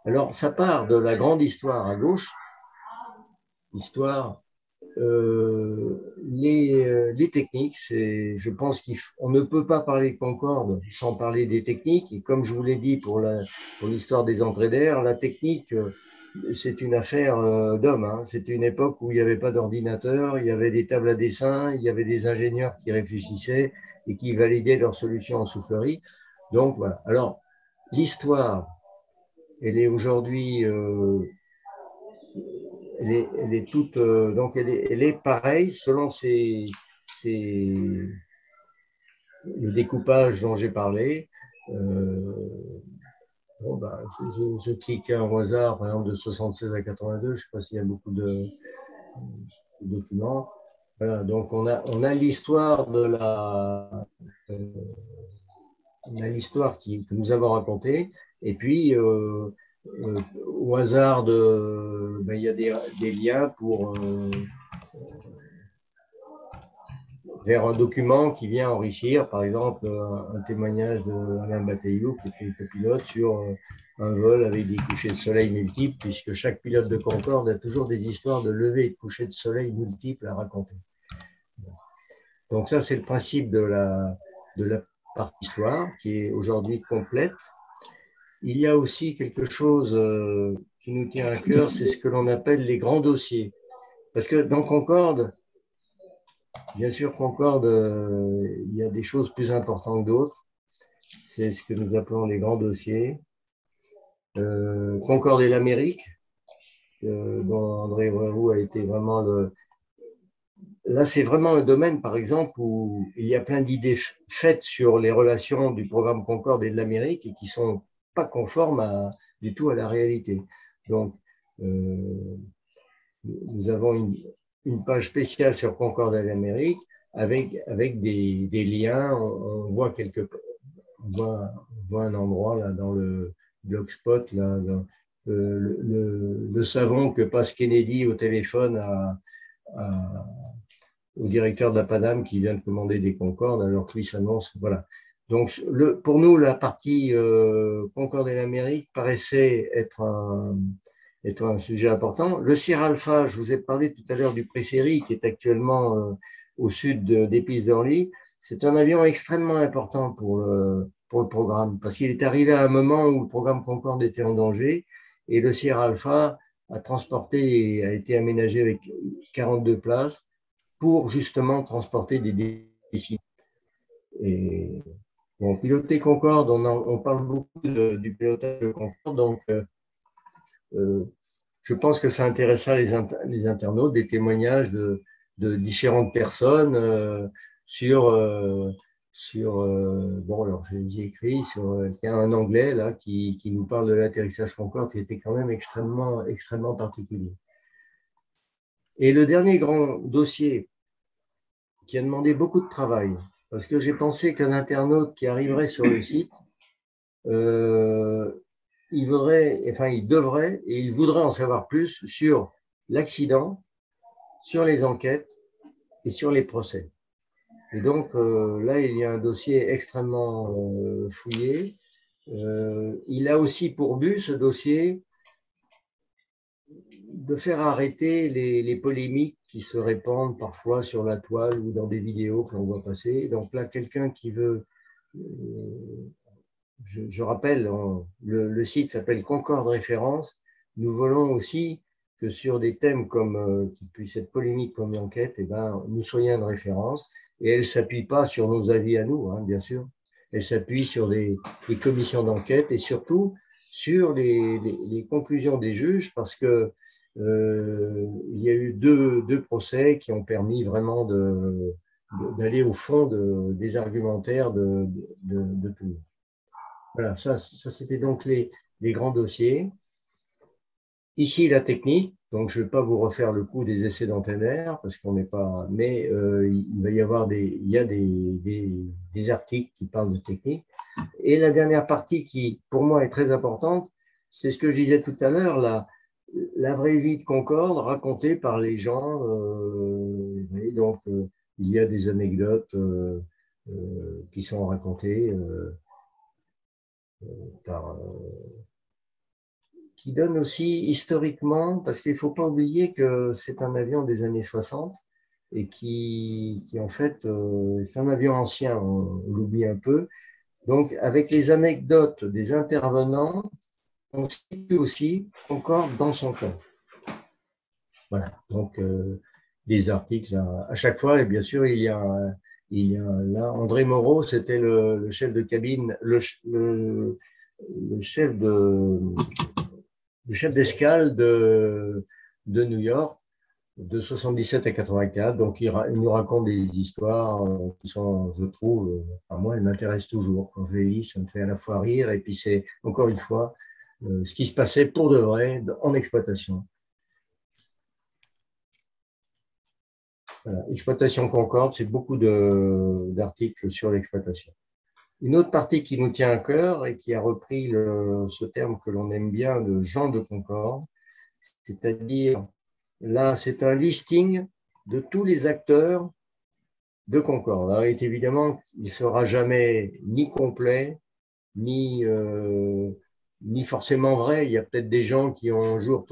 Alors ça part de la grande histoire à gauche, histoire, les techniques, je pense qu'on ne peut pas parler Concorde sans parler des techniques. Et comme je vous l'ai dit pour l'histoire des entrées d'air, la technique, c'est une affaire d'hommes. Hein. C'était une époque où il n'y avait pas d'ordinateur, il y avait des tables à dessin, il y avait des ingénieurs qui réfléchissaient et qui validaient leurs solutions en soufflerie. Donc voilà. Alors, l'histoire, elle est aujourd'hui... elle est toute, donc elle est pareille selon le découpage dont j'ai parlé. Bon, bah, je clique au hasard, par exemple de 76 à 82, je ne sais pas s'il y a beaucoup de documents. Voilà, donc on a l'histoire on a l'histoire que nous avons racontée, et puis au hasard il y a des liens vers un document qui vient enrichir, par exemple, un témoignage d'Alain Bataillot, qui était copilote, sur un vol avec des couchers de soleil multiples, puisque chaque pilote de Concorde a toujours des histoires de lever et de coucher de soleil multiples à raconter. Donc ça, c'est le principe de la partie histoire, qui est aujourd'hui complète. Il y a aussi quelque chose qui nous tient à cœur, c'est ce que l'on appelle les grands dossiers. Parce que dans Concorde, bien sûr, Concorde, il y a des choses plus importantes que d'autres. C'est ce que nous appelons les grands dossiers. Concorde et l'Amérique, dont André Roux a été vraiment Là, c'est vraiment un domaine, par exemple, où il y a plein d'idées faites sur les relations du programme Concorde et de l'Amérique et qui ne sont pas conformes du tout à la réalité. Donc, nous avons une page spéciale sur Concorde et l'Amérique avec des liens. On voit un endroit là, dans le blogspot, là, le savon que passe Kennedy au téléphone au directeur de la Paname qui vient de commander des Concordes, alors que lui s'annonce. Voilà. Donc, pour nous, la partie Concorde et l'Amérique paraissait être un sujet important. Le Sierra Alpha, je vous ai parlé tout à l'heure du Pré-Série, qui est actuellement au sud des pistes d'Orly. C'est un avion extrêmement important pour le programme, parce qu'il est arrivé à un moment où le programme Concorde était en danger, et le Sierra Alpha a été aménagé avec 42 places, pour justement transporter des décisions. Et bon, piloter Concorde, on parle beaucoup du pilotage de Concorde, donc je pense que ça intéressera les internautes, des témoignages de différentes personnes sur bon, alors j'ai écrit sur un anglais là qui nous parle de l'atterrissage Concorde, qui était quand même extrêmement particulier. Et le dernier grand dossier qui a demandé beaucoup de travail, parce que j'ai pensé qu'un internaute qui arriverait sur le site, il devrait et il voudrait en savoir plus sur l'accident, sur les enquêtes et sur les procès. Et donc là, il y a un dossier extrêmement fouillé il a aussi pour but, ce dossier, de faire arrêter les polémiques qui se répandent parfois sur la toile ou dans des vidéos que l'on voit passer. Donc là, quelqu'un qui veut, je rappelle, le site s'appelle Concorde Référence. Nous voulons aussi que sur des thèmes comme qui puissent être polémiques comme l'enquête, eh ben, nous soyons de référence. Et elle ne s'appuie pas sur nos avis à nous, hein, bien sûr. Elle s'appuie sur les commissions d'enquête et surtout sur les conclusions des juges, parce que il y a eu deux procès qui ont permis vraiment d'aller au fond des argumentaires de tout. Voilà, ça c'était donc les grands dossiers. Ici, la technique. Donc, je ne vais pas vous refaire le coup des essais d'antennaire parce qu'on n'est pas. Mais il va y avoir des articles qui parlent de technique. Et la dernière partie qui, pour moi, est très importante, c'est ce que je disais tout à l'heure, la vraie vie de Concorde racontée par les gens. Donc, il y a des anecdotes qui sont racontées qui donnent aussi historiquement, parce qu'il ne faut pas oublier que c'est un avion des années 60 et qui en fait, c'est un avion ancien, on l'oublie un peu. Donc, avec les anecdotes des intervenants, on situe aussi Concorde dans son temps. Voilà, donc les articles à chaque fois, et bien sûr, il y a là, André Moreau, c'était le chef de cabine, le chef d'escale de New York, de 77 à 84. Donc, il nous raconte des histoires qui sont, je trouve, moi, elles m'intéressent toujours. Quand je les lis, ça me fait à la fois rire, et puis c'est, encore une fois, ce qui se passait pour de vrai en exploitation. Voilà. Exploitation Concorde, c'est beaucoup d'articles sur l'exploitation. Une autre partie qui nous tient à cœur et qui a repris ce terme que l'on aime bien de Jean de Concorde, c'est-à-dire, là, c'est un listing de tous les acteurs de Concorde. Alors, évidemment, il ne sera jamais ni complet, ni forcément vrai. Il y a peut-être des gens qui ont un jour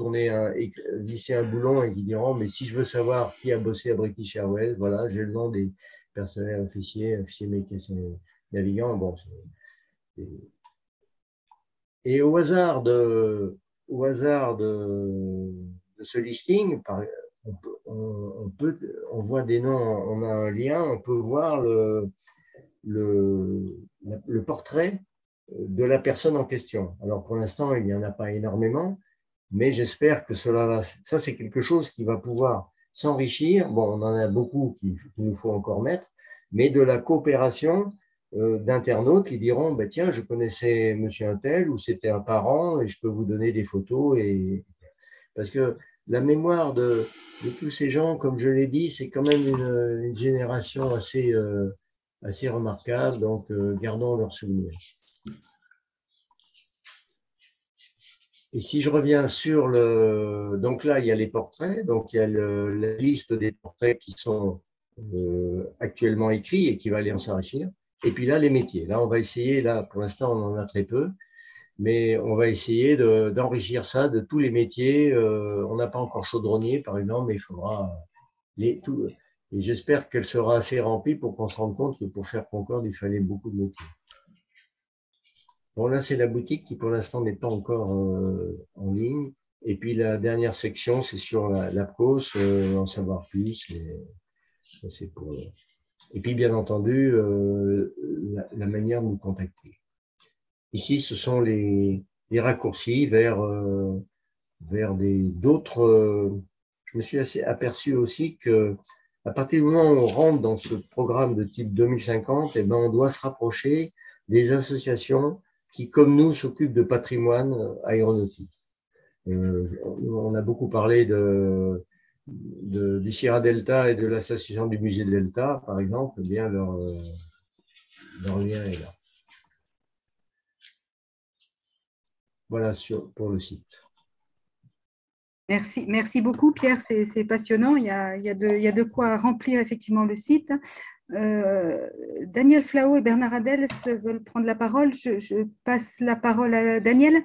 vissé un boulon et qui diront, mais si je veux savoir qui a bossé à British Airways, voilà, j'ai le nom des personnels officiers mécanicien navigants. Bon, et au hasard de ce listing, on voit des noms, on a un lien, on peut voir le portrait de la personne en question. Alors pour l'instant, il n'y en a pas énormément, mais j'espère que ça c'est quelque chose qui va pouvoir s'enrichir. Bon, on en a beaucoup qu'il nous faut encore mettre, mais de la coopération d'internautes qui diront, bah, tiens, je connaissais monsieur Untel ou c'était un parent et je peux vous donner des photos. Parce que la mémoire de tous ces gens, comme je l'ai dit, c'est quand même une génération assez remarquable, donc gardons leurs souvenirs. Et si je reviens sur donc là, il y a les portraits, donc il y a la liste des portraits qui sont actuellement écrits et qui va aller en s'enrichir. Et puis là, les métiers. Là, on va essayer, là, pour l'instant, on en a très peu, mais on va essayer d'enrichir ça de tous les métiers. On n'a pas encore chaudronnier, par exemple, mais il faudra et j'espère qu'elle sera assez remplie pour qu'on se rende compte que pour faire Concorde, il fallait beaucoup de métiers. Bon, là, c'est la boutique qui, pour l'instant, n'est pas encore en ligne. Et puis, la dernière section, c'est sur la cause, en savoir plus. Ça, c'est pour... Et puis, bien entendu, la manière de nous contacter. Ici, ce sont les raccourcis vers d'autres... je me suis assez aperçu aussi que à partir du moment où on rentre dans ce programme de type 2050, eh ben, on doit se rapprocher des associations qui, comme nous, s'occupent de patrimoine aéronautique. On a beaucoup parlé du Sierra Delta et de l'association du musée de Delta, par exemple. Eh bien, leur lien est là. Voilà pour le site. Merci beaucoup, Pierre. C'est passionnant. Il y a de quoi remplir effectivement le site. Daniel Flao et Bernard Adels veulent prendre la parole. Je passe la parole à Daniel.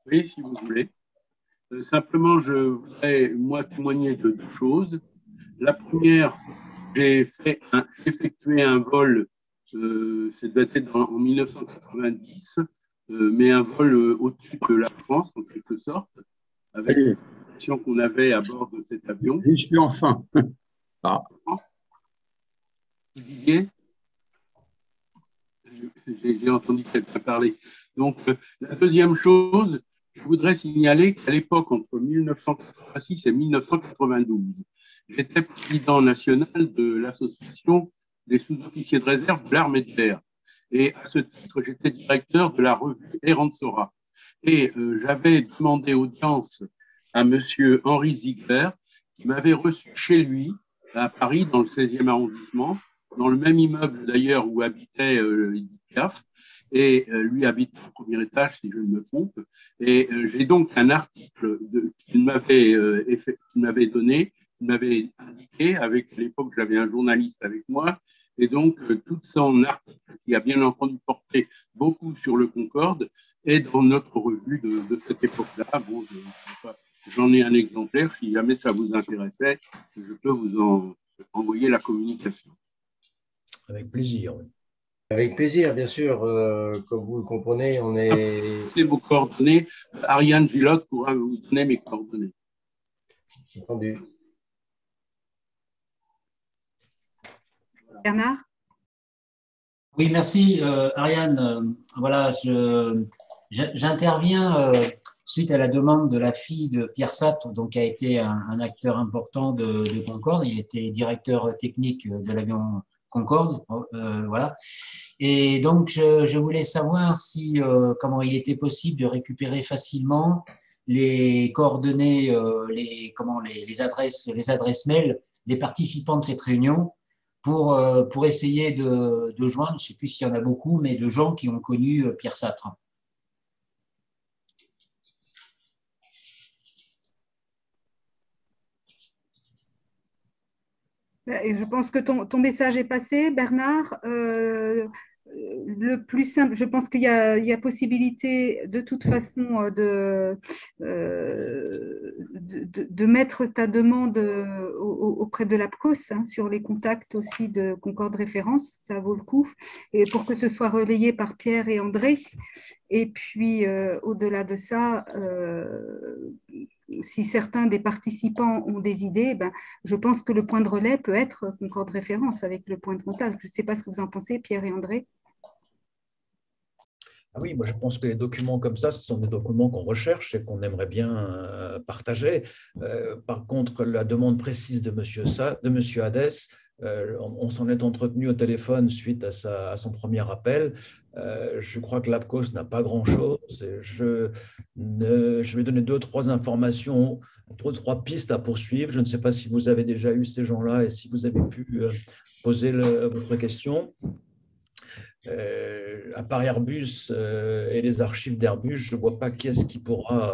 Oui, si vous voulez. Simplement, je voudrais, moi, témoigner de deux choses. La première, j'ai effectué un vol, ça doit être en 1990, mais un vol au-dessus de la France, en quelque sorte, avec les conditions qu'on avait à bord de cet avion. Je suis enfin. Ah. Vous disiez? J'ai entendu quelqu'un parler. Donc, la deuxième chose, je voudrais signaler qu'à l'époque, entre 1986 et 1992, j'étais président national de l'association des sous-officiers de réserve de l'armée de l'air. Et à ce titre, j'étais directeur de la revue Eransora. Et j'avais demandé audience à monsieur Henri Ziegler, qui m'avait reçu chez lui, à Paris, dans le 16e arrondissement, dans le même immeuble d'ailleurs où habitait Edith Piaf, et lui habite au premier étage, si je ne me trompe. Et j'ai donc un article qu'il m'avait donné, qu'il m'avait indiqué, avec à l'époque j'avais un journaliste avec moi, et donc tout son article, qui a bien entendu porté beaucoup sur le Concorde, est dans notre revue de cette époque-là. Bon, j'en ai un exemplaire, si jamais ça vous intéressait, je peux vous en envoyer la communication. Avec plaisir. Oui. Avec plaisir, bien sûr. Comme vous le comprenez, on est... C'est vos coordonnées. Ariane Gillotte pourra vous donner mes coordonnées. Entendu. Bernard? Oui, merci. Ariane, voilà, j'interviens suite à la demande de la fille de Pierre Satt, donc qui a été un acteur important de Concorde. Il était directeur technique de l'avion Concorde, voilà. Et donc, je voulais savoir si, comment il était possible de récupérer facilement les coordonnées, les adresses mail des participants de cette réunion pour essayer de joindre, je ne sais plus s'il y en a beaucoup, mais de gens qui ont connu Pierre Satre. Je pense que ton message est passé, Bernard. Le plus simple, je pense qu'il y a possibilité de toute façon de mettre ta demande auprès de l'APCOS sur les contacts aussi de Concorde Référence, ça vaut le coup, et pour que ce soit relayé par Pierre et André. Et puis, au-delà de ça, si certains des participants ont des idées, ben, je pense que le point de relais peut être Concorde Référence avec le point de contact. Je ne sais pas ce que vous en pensez, Pierre et André. Ah oui, moi je pense que les documents comme ça, ce sont des documents qu'on recherche et qu'on aimerait bien partager. Par contre, la demande précise de M. Hadès, on s'en est entretenu au téléphone suite à son premier appel. Je crois que l'APCOS n'a pas grand-chose. Je vais donner 2-3 informations, 2-3 pistes à poursuivre. Je ne sais pas si vous avez déjà eu ces gens-là et si vous avez pu poser votre question. À part Airbus et les archives d'Airbus, je ne vois pas qui est-ce qui pourra,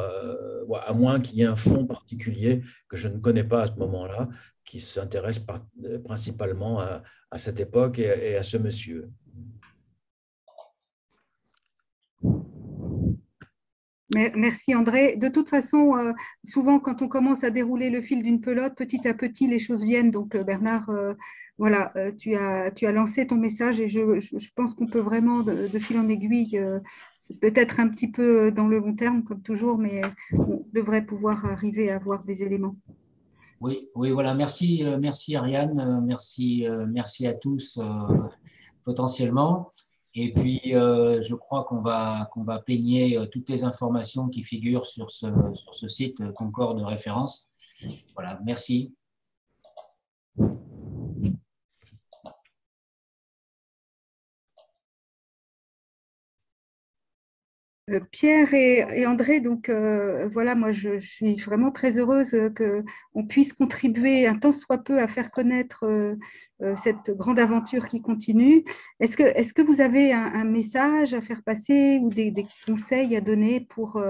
à moins qu'il y ait un fonds particulier que je ne connais pas à ce moment-là, qui s'intéresse principalement à cette époque et à ce monsieur. Merci André. De toute façon, souvent quand on commence à dérouler le fil d'une pelote, petit à petit les choses viennent. Donc Bernard, voilà, tu as lancé ton message et je pense qu'on peut vraiment de fil en aiguille, peut-être un petit peu dans le long terme comme toujours, mais on devrait pouvoir arriver à avoir des éléments. Oui, voilà. Merci Ariane, merci à tous potentiellement. Et puis, je crois qu'on va peigner toutes les informations qui figurent sur ce site Concorde de référence. Voilà, merci. Pierre et André, donc voilà, moi je suis vraiment très heureuse qu'on puisse contribuer un tant soit peu à faire connaître cette grande aventure qui continue. Est-ce que vous avez un message à faire passer ou des conseils à donner pour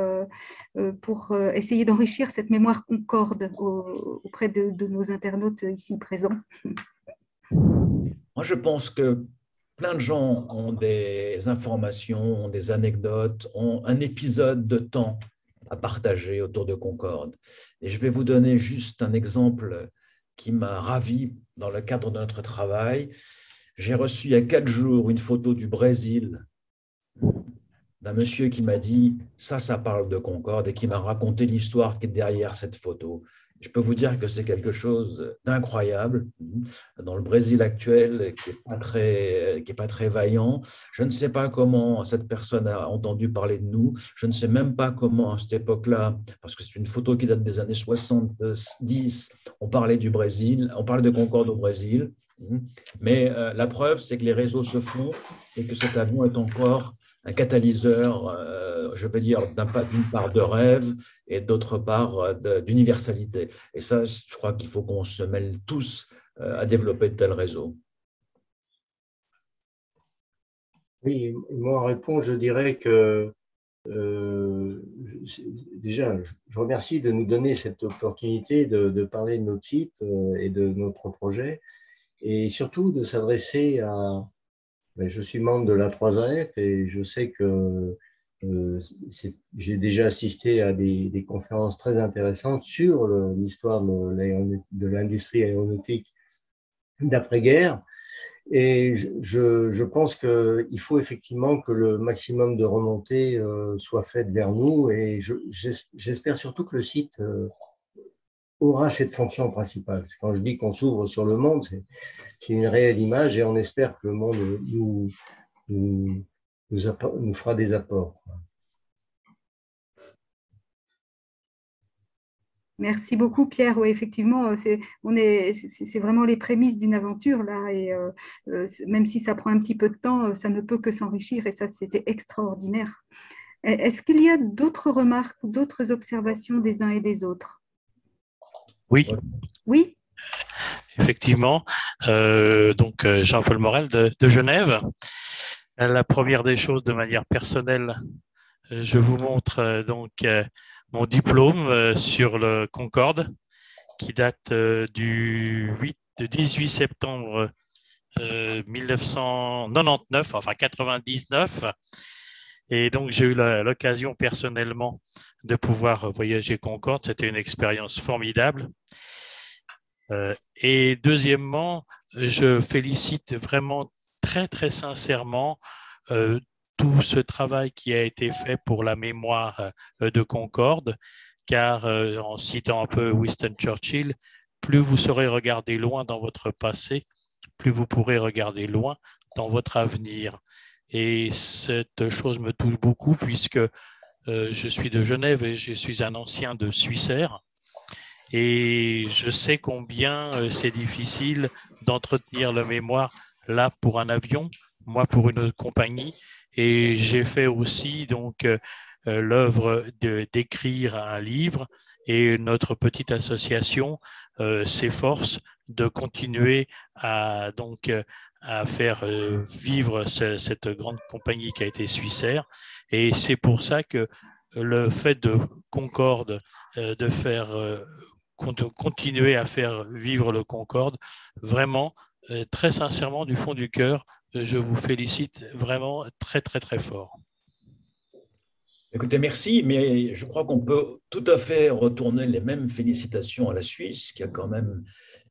essayer d'enrichir cette mémoire Concorde auprès de nos internautes ici présents? Moi, je pense que plein de gens ont des informations, ont des anecdotes, ont un épisode de temps à partager autour de Concorde. Et je vais vous donner juste un exemple qui m'a ravi dans le cadre de notre travail. J'ai reçu il y a 4 jours une photo du Brésil d'un monsieur qui m'a dit « ça parle de Concorde » et qui m'a raconté l'histoire qui est derrière cette photo. Je peux vous dire que c'est quelque chose d'incroyable dans le Brésil actuel, qui n'est pas très vaillant. Je ne sais pas comment cette personne a entendu parler de nous. Je ne sais même pas comment, à cette époque-là, parce que c'est une photo qui date des années 70, on parlait du Brésil, on parlait de Concorde au Brésil. Mais la preuve, c'est que les réseaux se font et que cet avion est encore un catalyseur, je veux dire, d'une part de rêve et d'autre part d'universalité. Et ça, je crois qu'il faut qu'on se mêle tous à développer de tels réseaux. Oui, moi en réponse, je dirais que déjà, je remercie de nous donner cette opportunité de parler de notre site et de notre projet, et surtout de s'adresser à... Je suis membre de l'A3AF et je sais que j'ai déjà assisté à des conférences très intéressantes sur l'histoire de l'industrie aéronautique d'après-guerre. Et je pense qu'il faut effectivement que le maximum de remontées soit fait vers nous, et j'espère surtout que le site aura cette fonction principale. Quand je dis qu'on s'ouvre sur le monde, c'est une réelle image, et on espère que le monde nous fera des apports. Merci beaucoup, Pierre. Oui, effectivement, c'est vraiment les prémices d'une aventure, là, et même si ça prend un petit peu de temps, ça ne peut que s'enrichir, et ça, c'était extraordinaire. Est-ce qu'il y a d'autres remarques ou d'autres observations des uns et des autres? Oui. Oui. Effectivement. Donc, Jean-Paul Morel de Genève. La première des choses, de manière personnelle, je vous montre mon diplôme sur le Concorde, qui date du 18 septembre 1999, enfin 99. Et donc, j'ai eu l'occasion personnellement de pouvoir voyager Concorde. C'était une expérience formidable. Et deuxièmement, je félicite vraiment très, très sincèrement tout ce travail qui a été fait pour la mémoire de Concorde, car en citant un peu Winston Churchill, plus vous saurez regarder loin dans votre passé, plus vous pourrez regarder loin dans votre avenir. Et cette chose me touche beaucoup puisque je suis de Genève et je suis un ancien de Suissair. Et je sais combien c'est difficile d'entretenir la mémoire là pour un avion, moi pour une compagnie. Et j'ai fait aussi donc l'œuvre d'écrire un livre, et notre petite association s'efforce de continuer à faire vivre cette grande compagnie qui a été Suissair. Et c'est pour ça que le fait de Concorde, de continuer à faire vivre le Concorde, vraiment, très sincèrement, du fond du cœur, je vous félicite vraiment très, très, très fort. Écoutez, merci, mais je crois qu'on peut tout à fait retourner les mêmes félicitations à la Suisse, qui a quand même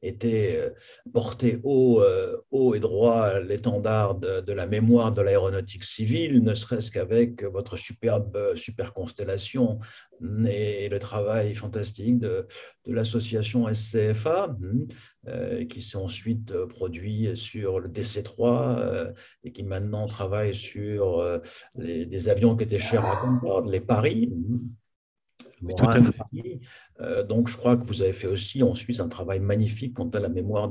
été porté haut et droit l'étendard de la mémoire de l'aéronautique civile, ne serait-ce qu'avec votre super constellation et le travail fantastique de l'association SCFA, qui s'est ensuite produit sur le DC-3 et qui maintenant travaille sur des avions qui étaient chers à Concorde, les Paris. Morane, Paris. Donc, je crois que vous avez fait aussi en Suisse un travail magnifique quant à la mémoire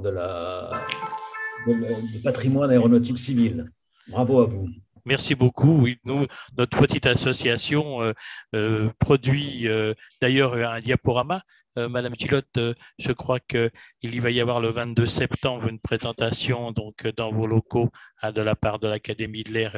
du patrimoine aéronautique civil. Bravo à vous. Merci beaucoup. Oui, nous, notre petite association produit d'ailleurs un diaporama. Madame Gillotte, je crois qu'il y va y avoir le 22 septembre une présentation donc, dans vos locaux de la part de l'Académie de l'Air.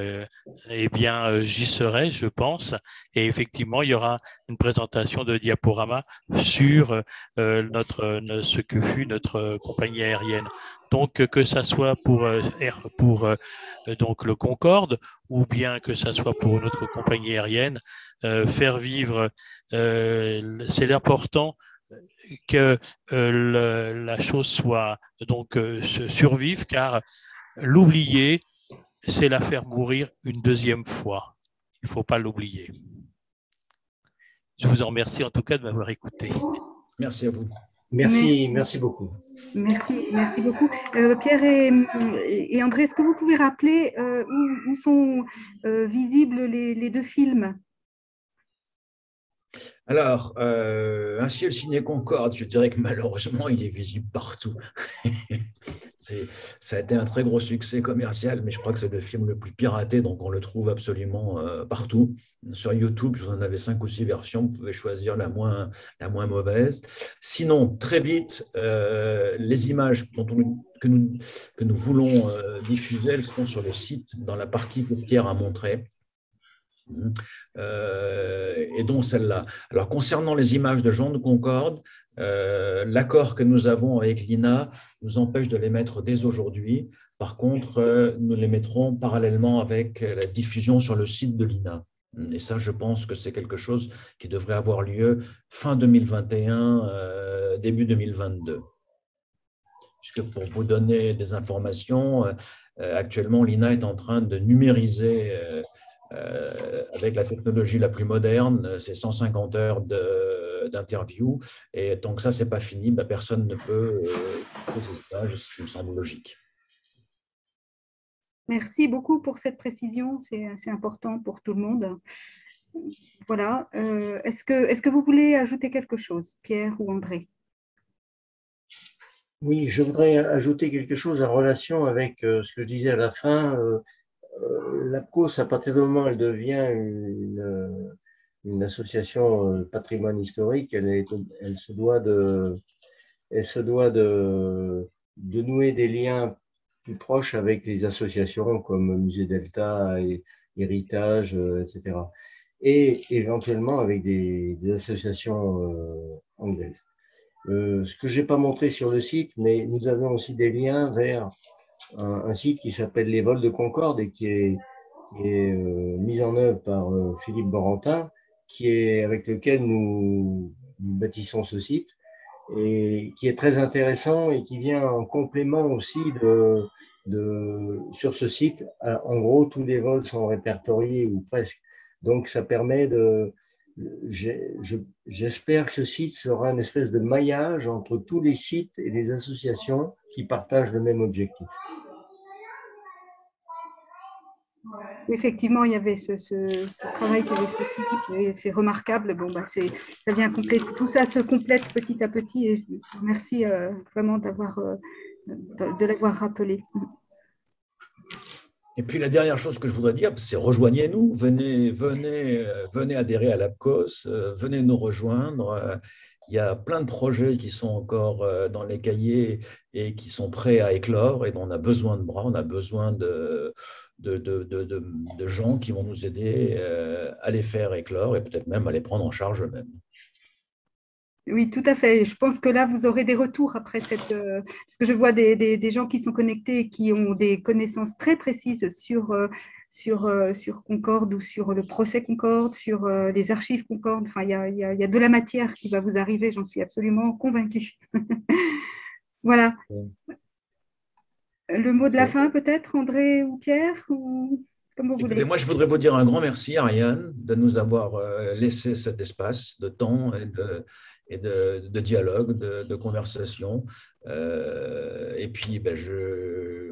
Eh bien, j'y serai, je pense. Et effectivement, il y aura une présentation de diaporama sur ce que fut notre compagnie aérienne. Donc, que ça soit pour donc le Concorde ou bien que ça soit pour une autre compagnie aérienne, faire vivre, c'est l'important que la chose soit donc survive, car l'oublier, c'est la faire mourir une deuxième fois. Il ne faut pas l'oublier. Je vous en remercie en tout cas de m'avoir écouté. Merci à vous. Merci beaucoup. Merci beaucoup. Pierre et André, est-ce que vous pouvez rappeler où sont visibles les deux films? Alors, Un ciel signé Concorde, je dirais que malheureusement, il est visible partout. Ça a été un très gros succès commercial, mais je crois que c'est le film le plus piraté, donc on le trouve absolument partout. Sur YouTube, vous en avez 5 ou 6 versions, vous pouvez choisir la moins mauvaise. Sinon, très vite, les images que nous voulons diffuser, elles seront sur le site, dans la partie que Pierre a montrée. Et donc celle-là. Alors, concernant les images de Jean de Concorde, l'accord que nous avons avec l'INA nous empêche de les mettre dès aujourd'hui. Par contre, nous les mettrons parallèlement avec la diffusion sur le site de l'INA. Et ça, je pense que c'est quelque chose qui devrait avoir lieu fin 2021, début 2022. Puisque pour vous donner des informations, actuellement, l'INA est en train de numériser avec la technologie la plus moderne, c'est 150 heures d'interview, et tant que ça, ce n'est pas fini, personne ne peut faire ces images, ce qui me semble logique. Merci beaucoup pour cette précision, c'est important pour tout le monde. Voilà. Est-ce que vous voulez ajouter quelque chose, Pierre ou André? Oui, je voudrais ajouter quelque chose en relation avec ce que je disais à la fin. L'APCOS, à partir du moment où elle devient une association patrimoine historique, elle se doit de nouer des liens plus proches avec les associations comme Musée Delta, et Héritage, etc. Et éventuellement avec des associations anglaises. Ce que je n'ai pas montré sur le site, mais nous avons aussi des liens vers un site qui s'appelle Les Vols de Concorde et qui est mis en œuvre par Philippe Borentin, avec lequel nous bâtissons ce site, et qui est très intéressant et qui vient en complément aussi sur ce site. En gros, tous les vols sont répertoriés ou presque. Donc, ça permet j'espère que ce site sera une espèce de maillage entre tous les sites et les associations qui partagent le même objectif. Effectivement, il y avait ce travail qu'avait fait Philippe et c'est remarquable. Bon, ça vient compléter, tout ça se complète petit à petit et merci vraiment de l'avoir rappelé. Et puis la dernière chose que je voudrais dire, c'est rejoignez-nous, venez adhérer à l'APCOS, venez nous rejoindre. Il y a plein de projets qui sont encore dans les cahiers et qui sont prêts à éclore et dont on a besoin de bras, on a besoin de gens qui vont nous aider à les faire éclore et peut-être même à les prendre en charge eux-mêmes. Oui, tout à fait. Je pense que là, vous aurez des retours après parce que je vois des gens qui sont connectés et qui ont des connaissances très précises sur Concorde ou sur le procès Concorde, sur les archives Concorde. Enfin, il y a de la matière qui va vous arriver, j'en suis absolument convaincue. Voilà. Le mot de la fin, peut-être, André ou Pierre, ou comme vous voulez. Moi, je voudrais vous dire un grand merci, Ariane, de nous avoir laissé cet espace de temps et de dialogue, de conversation. Et puis,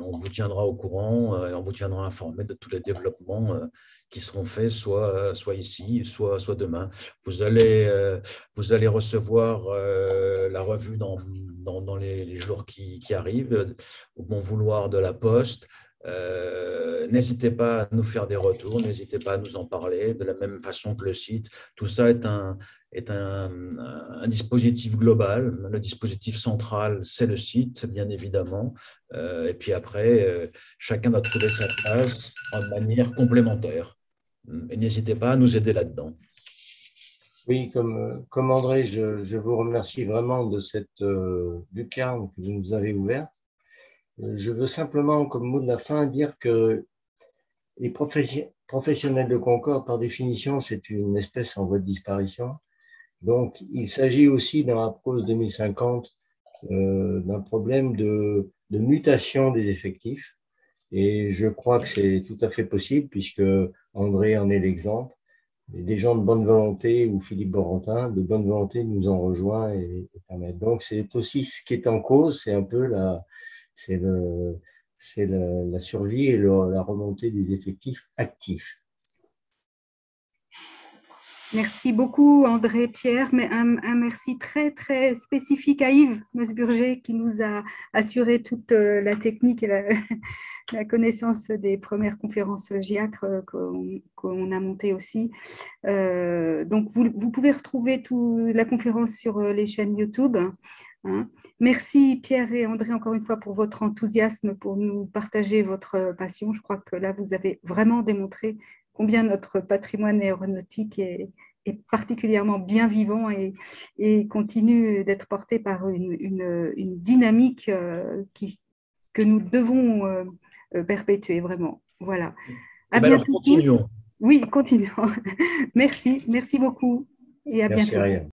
on vous tiendra au courant, on vous tiendra informé de tous les développements qui seront faits, soit ici, soit demain. Vous allez recevoir la revue dans les jours qui arrivent, au bon vouloir de la Poste. N'hésitez pas à nous faire des retours, n'hésitez pas à nous en parler, de la même façon que le site. Tout ça est un dispositif global. Le dispositif central, c'est le site, bien évidemment. Et puis après, chacun doit trouver sa place en manière complémentaire. Et n'hésitez pas à nous aider là-dedans. Oui, comme André, je vous remercie vraiment de cette lucarne que vous nous avez ouverte. je veux simplement, comme mot de la fin, dire que les professionnels de Concorde, par définition, c'est une espèce en voie de disparition. Donc, il s'agit aussi dans l'approche 2050 d'un problème de mutation des effectifs. Et je crois que c'est tout à fait possible, puisque André en est l'exemple. Des gens de bonne volonté, ou Philippe Borentin, de bonne volonté nous ont rejoints et permettent. Donc, c'est aussi ce qui est en cause, c'est un peu la survie et la remontée des effectifs actifs. Merci beaucoup, André Pierre, mais un merci très, très spécifique à Yves Meusburger qui nous a assuré toute la technique et la connaissance des premières conférences GIACRE qu'on a montées aussi. Donc, vous pouvez retrouver toute la conférence sur les chaînes YouTube. Hein. Merci Pierre et André encore une fois pour votre enthousiasme, pour nous partager votre passion. Je crois que là, vous avez vraiment démontré combien notre patrimoine aéronautique est particulièrement bien vivant et continue d'être porté par une dynamique que nous devons perpétuer vraiment. Voilà. À bientôt. Continuons. Oui, continuons. Merci beaucoup et à bientôt. Merci.